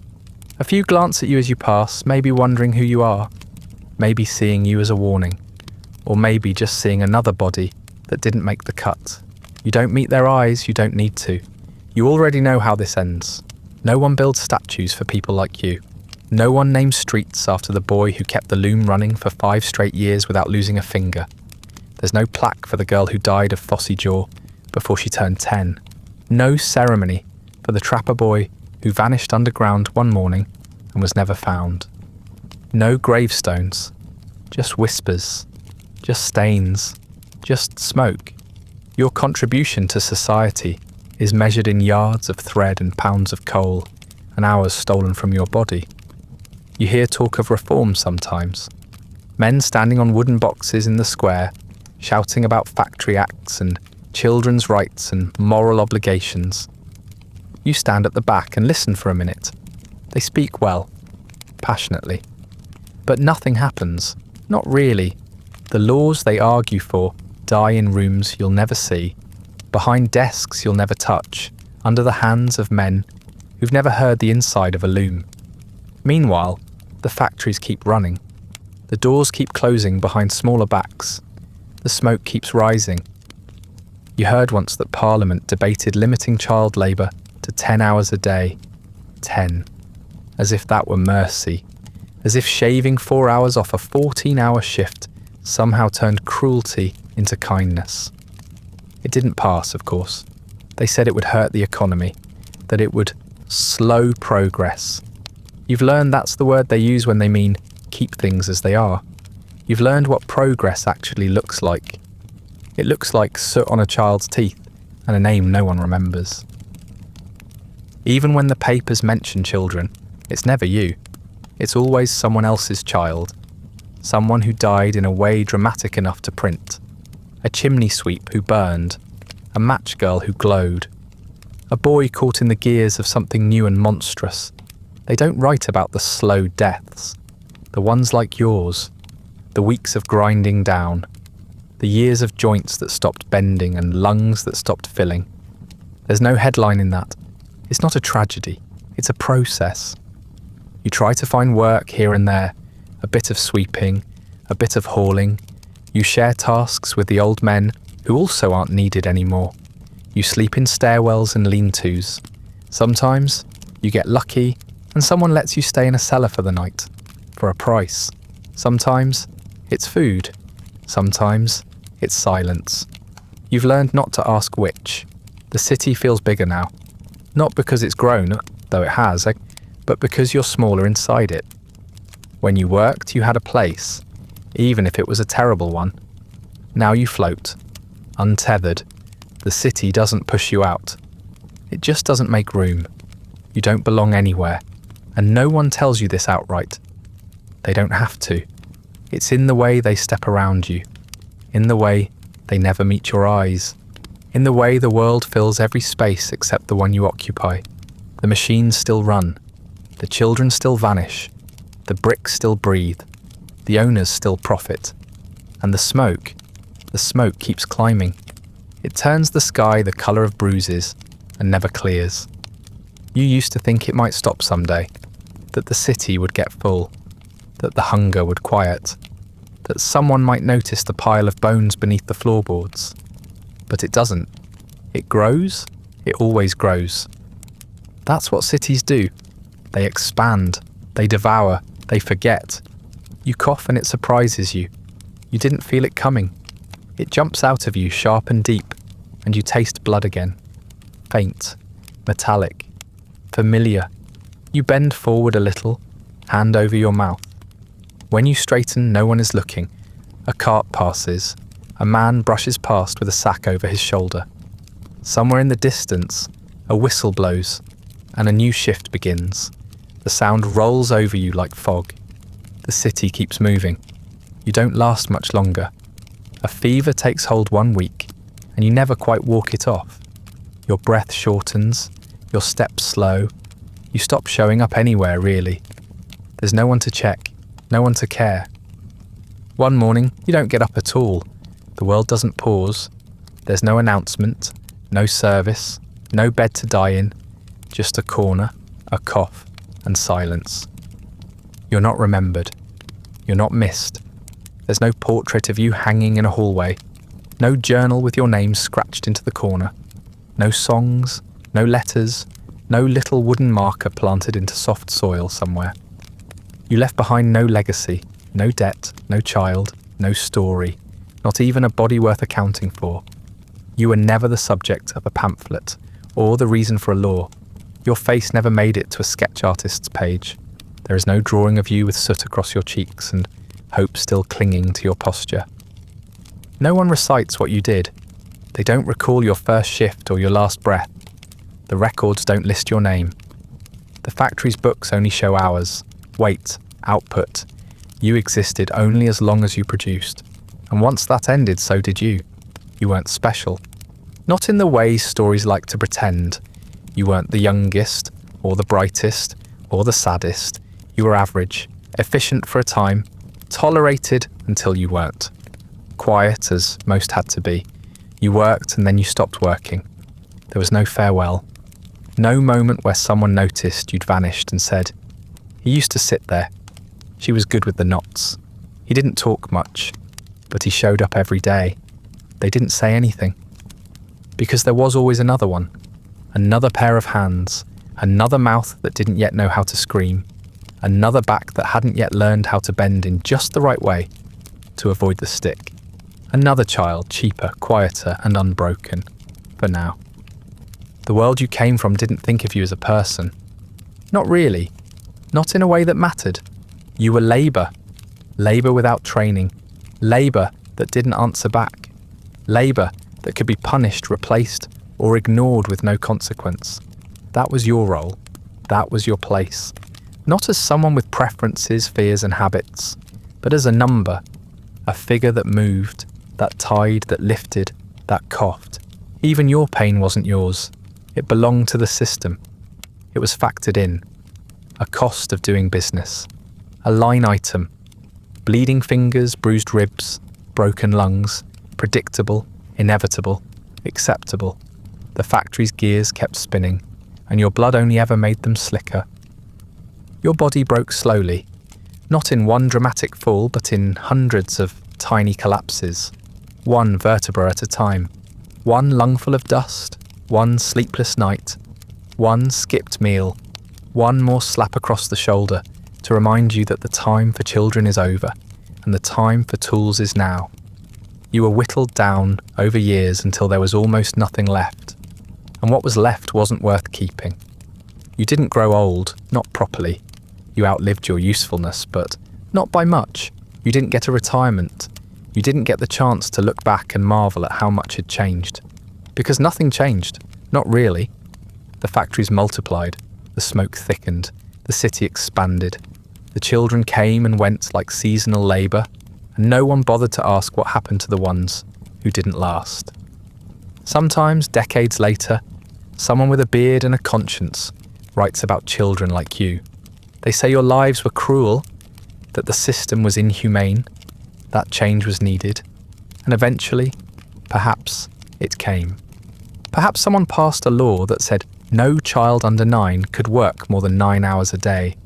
A few glance at you as you pass, maybe wondering who you are, maybe seeing you as a warning, or maybe just seeing another body that didn't make the cut. You don't meet their eyes, you don't need to. You already know how this ends. No one builds statues for people like you. No one names streets after the boy who kept the loom running for 5 straight years without losing a finger. There's no plaque for the girl who died of phossy jaw before she turned 10. No ceremony for the trapper boy who vanished underground one morning and was never found. No gravestones, just whispers, just stains, just smoke. Your contribution to society is measured in yards of thread and pounds of coal, and hours stolen from your body. You hear talk of reform sometimes. Men standing on wooden boxes in the square, shouting about factory acts and children's rights and moral obligations. You stand at the back and listen for a minute. They speak well, passionately. But nothing happens, not really. The laws they argue for die in rooms you'll never see, behind desks you'll never touch, under the hands of men who've never heard the inside of a loom. Meanwhile, the factories keep running. The doors keep closing behind smaller backs. The smoke keeps rising. You heard once that Parliament debated limiting child labour to 10 hours a day. 10. As if that were mercy. As if shaving 4 hours off a 14-hour shift somehow turned cruelty into kindness. It didn't pass, of course. They said it would hurt the economy, that it would slow progress. You've learned that's the word they use when they mean keep things as they are. You've learned what progress actually looks like. It looks like soot on a child's teeth and a name no one remembers. Even when the papers mention children, it's never you. It's always someone else's child. Someone who died in a way dramatic enough to print. A chimney sweep who burned. A match girl who glowed. A boy caught in the gears of something new and monstrous. They don't write about the slow deaths. The ones like yours. The weeks of grinding down. The years of joints that stopped bending and lungs that stopped filling. There's no headline in that. It's not a tragedy. It's a process. You try to find work here and there, a bit of sweeping, a bit of hauling. You share tasks with the old men who also aren't needed anymore. You sleep in stairwells and lean-tos. Sometimes you get lucky and someone lets you stay in a cellar for the night, for a price. Sometimes it's food. Sometimes it's silence. You've learned not to ask which. The city feels bigger now. Not because it's grown, though it has, but because you're smaller inside it. When you worked, you had a place, even if it was a terrible one. Now you float, untethered. The city doesn't push you out. It just doesn't make room. You don't belong anywhere, and no one tells you this outright. They don't have to. It's in the way they step around you, in the way they never meet your eyes, in the way the world fills every space except the one you occupy. The machines still run, the children still vanish, the bricks still breathe, the owners still profit, and the smoke keeps climbing. It turns the sky the colour of bruises and never clears. You used to think it might stop someday, that the city would get full, that the hunger would quiet, that someone might notice the pile of bones beneath the floorboards. But it doesn't. It grows. It always grows. That's what cities do. They expand. They devour. They forget. You cough and it surprises you. You didn't feel it coming. It jumps out of you sharp and deep, and you taste blood again. Faint, metallic, familiar. You bend forward a little, hand over your mouth. When you straighten, no one is looking. A cart passes. A man brushes past with a sack over his shoulder. Somewhere in the distance, a whistle blows, and a new shift begins. The sound rolls over you like fog. The city keeps moving. You don't last much longer. A fever takes hold 1 week, and you never quite walk it off. Your breath shortens, your steps slow. You stop showing up anywhere, really. There's no one to check, no one to care. One morning, you don't get up at all. The world doesn't pause. There's no announcement, no service, no bed to die in, just a corner, a cough, and silence. You're not remembered. You're not missed. There's no portrait of you hanging in a hallway, no journal with your name scratched into the corner, no songs, no letters, no little wooden marker planted into soft soil somewhere. You left behind no legacy, no debt, no child, no story, not even a body worth accounting for. You were never the subject of a pamphlet or the reason for a law. Your face never made it to a sketch artist's page. There is no drawing of you with soot across your cheeks and hope still clinging to your posture. No one recites what you did. They don't recall your first shift or your last breath. The records don't list your name. The factory's books only show hours, weight, output. You existed only as long as you produced. And once that ended, so did you. You weren't special. Not in the way stories like to pretend. You weren't the youngest, or the brightest, or the saddest. You were average, efficient for a time, tolerated until you weren't. Quiet as most had to be. You worked and then you stopped working. There was no farewell. No moment where someone noticed you'd vanished and said, "He used to sit there. She was good with the knots." He didn't talk much, but he showed up every day. They didn't say anything. Because there was always another one. Another pair of hands, another mouth that didn't yet know how to scream, another back that hadn't yet learned how to bend in just the right way to avoid the stick. Another child, cheaper, quieter, and unbroken, for now. The world you came from didn't think of you as a person. Not really. Not in a way that mattered. You were labour. Labour without training. Labour that didn't answer back. Labour that could be punished, replaced, or ignored with no consequence. That was your role. That was your place. Not as someone with preferences, fears, and habits, but as a number, a figure that moved, that tied, that lifted, that coughed. Even your pain wasn't yours. It belonged to the system. It was factored in. A cost of doing business. A line item. Bleeding fingers, bruised ribs, broken lungs. Predictable, inevitable, acceptable. The factory's gears kept spinning, and your blood only ever made them slicker. Your body broke slowly, not in one dramatic fall, but in hundreds of tiny collapses, one vertebra at a time, one lungful of dust, one sleepless night, one skipped meal, one more slap across the shoulder to remind you that the time for children is over, and the time for tools is now. You were whittled down over years until there was almost nothing left. And what was left wasn't worth keeping. You didn't grow old, not properly. You outlived your usefulness, but not by much. You didn't get a retirement. You didn't get the chance to look back and marvel at how much had changed. Because nothing changed. Not really. The factories multiplied. The smoke thickened. The city expanded. The children came and went like seasonal labour, and no one bothered to ask what happened to the ones who didn't last. Sometimes, decades later, someone with a beard and a conscience writes about children like you. They say your lives were cruel, that the system was inhumane, that change was needed, and eventually, perhaps, it came. Perhaps someone passed a law that said no child under 9 could work more than 9 hours a day.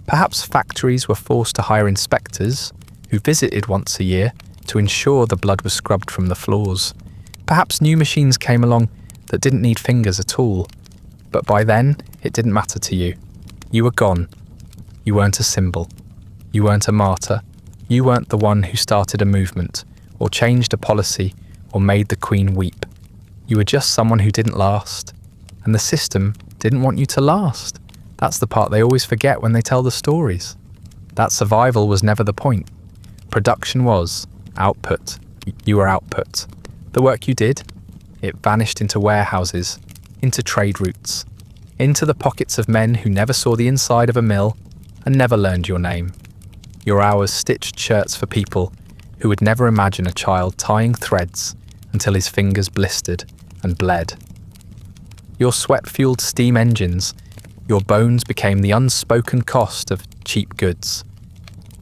Perhaps factories were forced to hire inspectors who visited once a year to ensure the blood was scrubbed from the floors. Perhaps new machines came along that didn't need fingers at all. But by then, it didn't matter to you. You were gone. You weren't a symbol. You weren't a martyr. You weren't the one who started a movement, or changed a policy, or made the Queen weep. You were just someone who didn't last. And the system didn't want you to last. That's the part they always forget when they tell the stories. That survival was never the point. Production was. Output. You were output. The work you did, it vanished into warehouses, into trade routes, into the pockets of men who never saw the inside of a mill and never learned your name. Your hours stitched shirts for people who would never imagine a child tying threads until his fingers blistered and bled. Your sweat-fueled steam engines, your bones became the unspoken cost of cheap goods.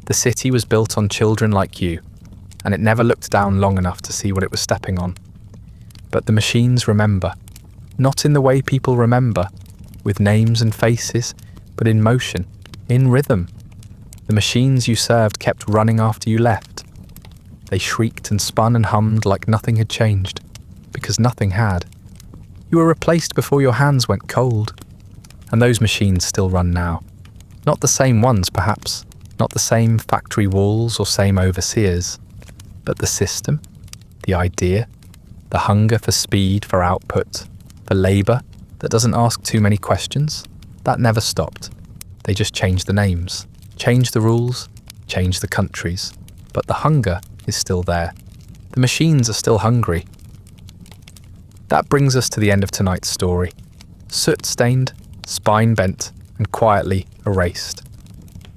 The city was built on children like you, and it never looked down long enough to see what it was stepping on. But the machines remember, not in the way people remember, with names and faces, but in motion, in rhythm. The machines you served kept running after you left. They shrieked and spun and hummed like nothing had changed, because nothing had. You were replaced before your hands went cold, and those machines still run now. Not the same ones, perhaps, not the same factory walls or same overseers, but the system, the idea, the hunger for speed, for output, for labour, that doesn't ask too many questions, that never stopped. They just changed the names, changed the rules, changed the countries. But the hunger is still there. The machines are still hungry. That brings us to the end of tonight's story. Soot-stained, spine-bent, and quietly erased.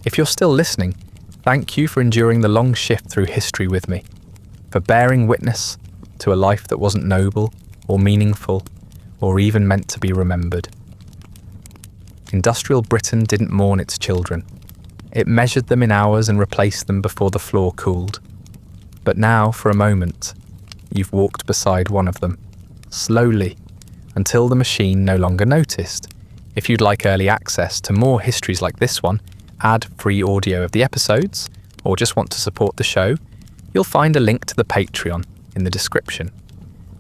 If you're still listening, thank you for enduring the long shift through history with me, for bearing witness to a life that wasn't noble or meaningful or even meant to be remembered. Industrial Britain didn't mourn its children. It measured them in hours and replaced them before the floor cooled. But now, for a moment, you've walked beside one of them, slowly, until the machine no longer noticed. If you'd like early access to more histories like this one, ad-free audio of the episodes, or just want to support the show, you'll find a link to the Patreon in the description.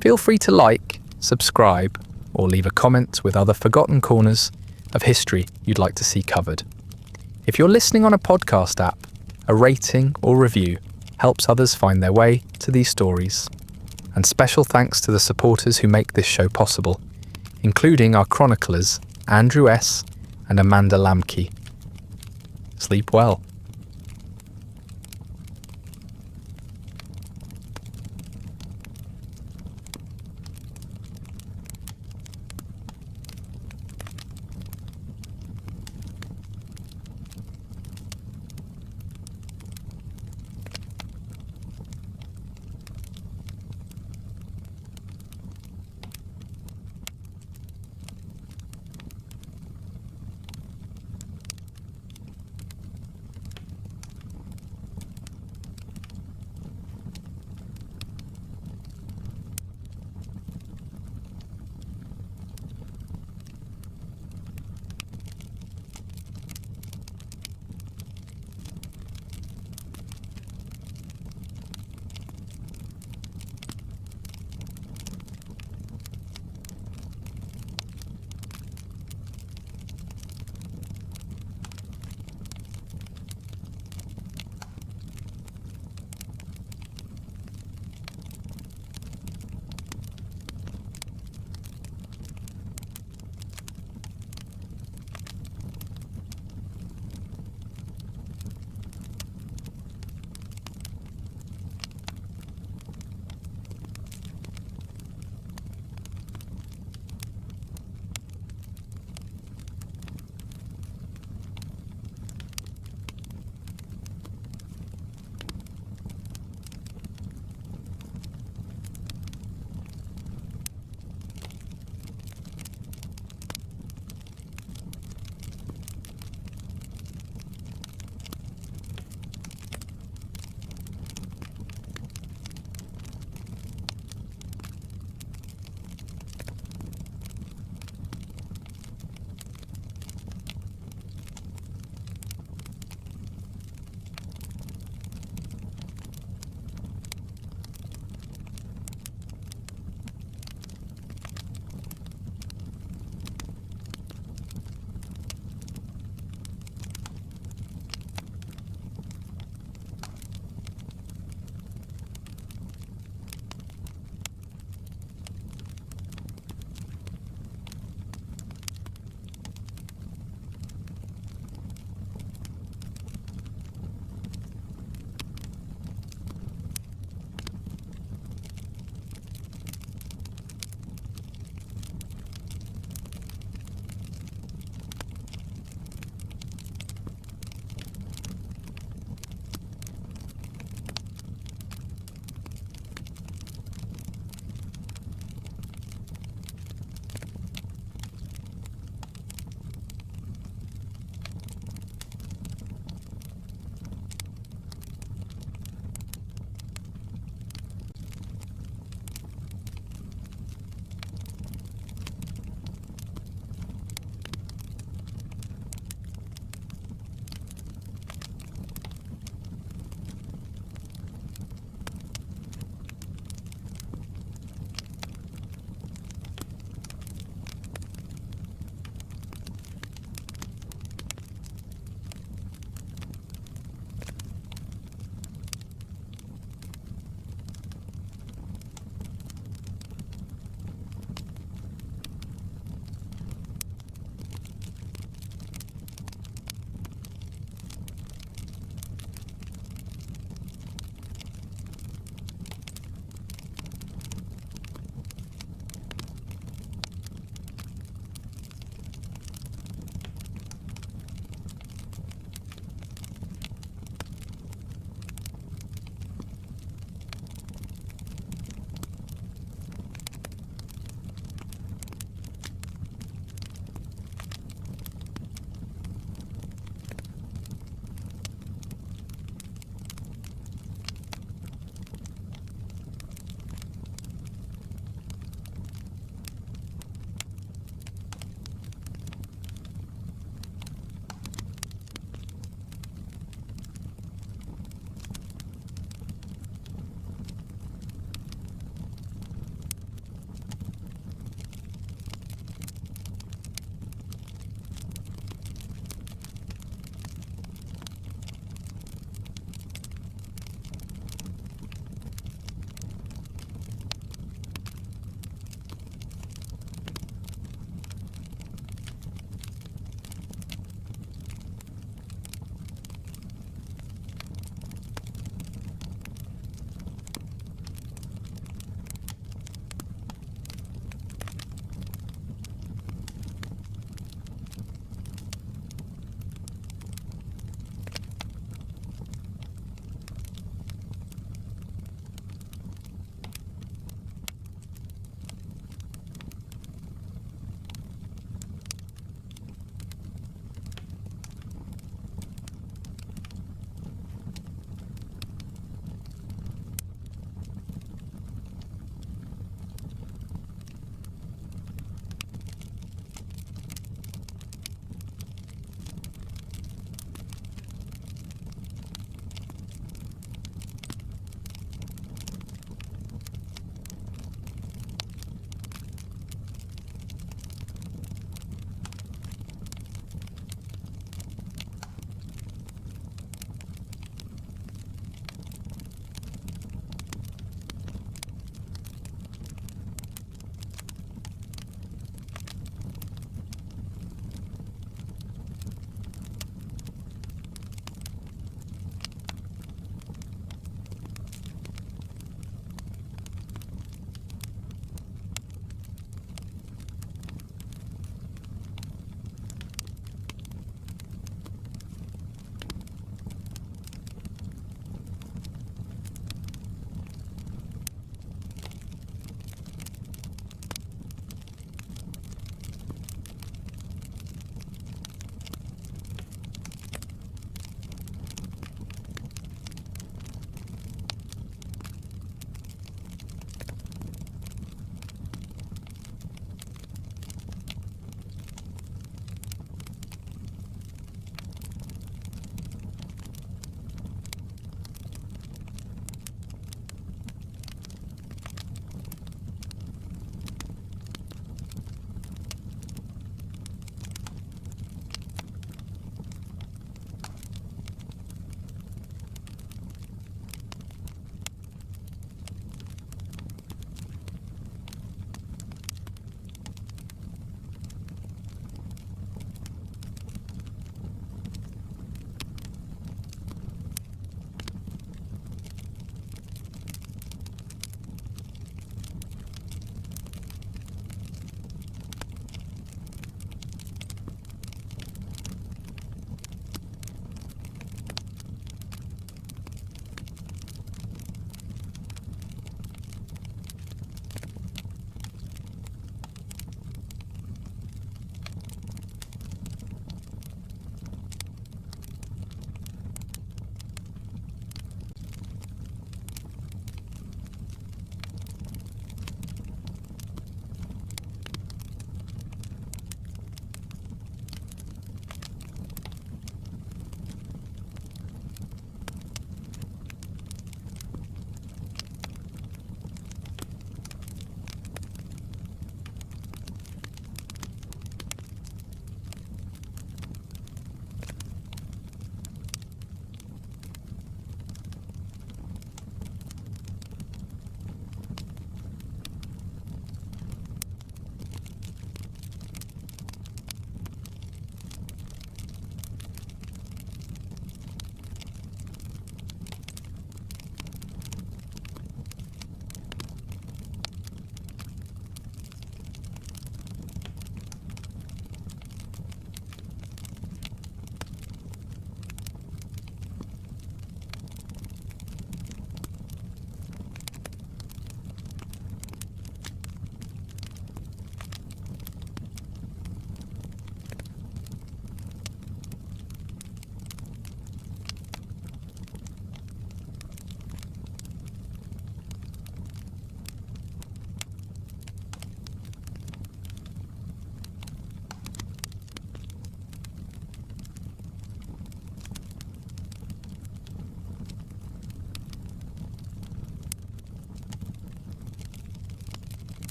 Feel free to like, subscribe, or leave a comment with other forgotten corners of history you'd like to see covered. If you're listening on a podcast app, a rating or review helps others find their way to these stories. And special thanks to the supporters who make this show possible, including our chroniclers Andrew S. and Amanda Lamke. Sleep well.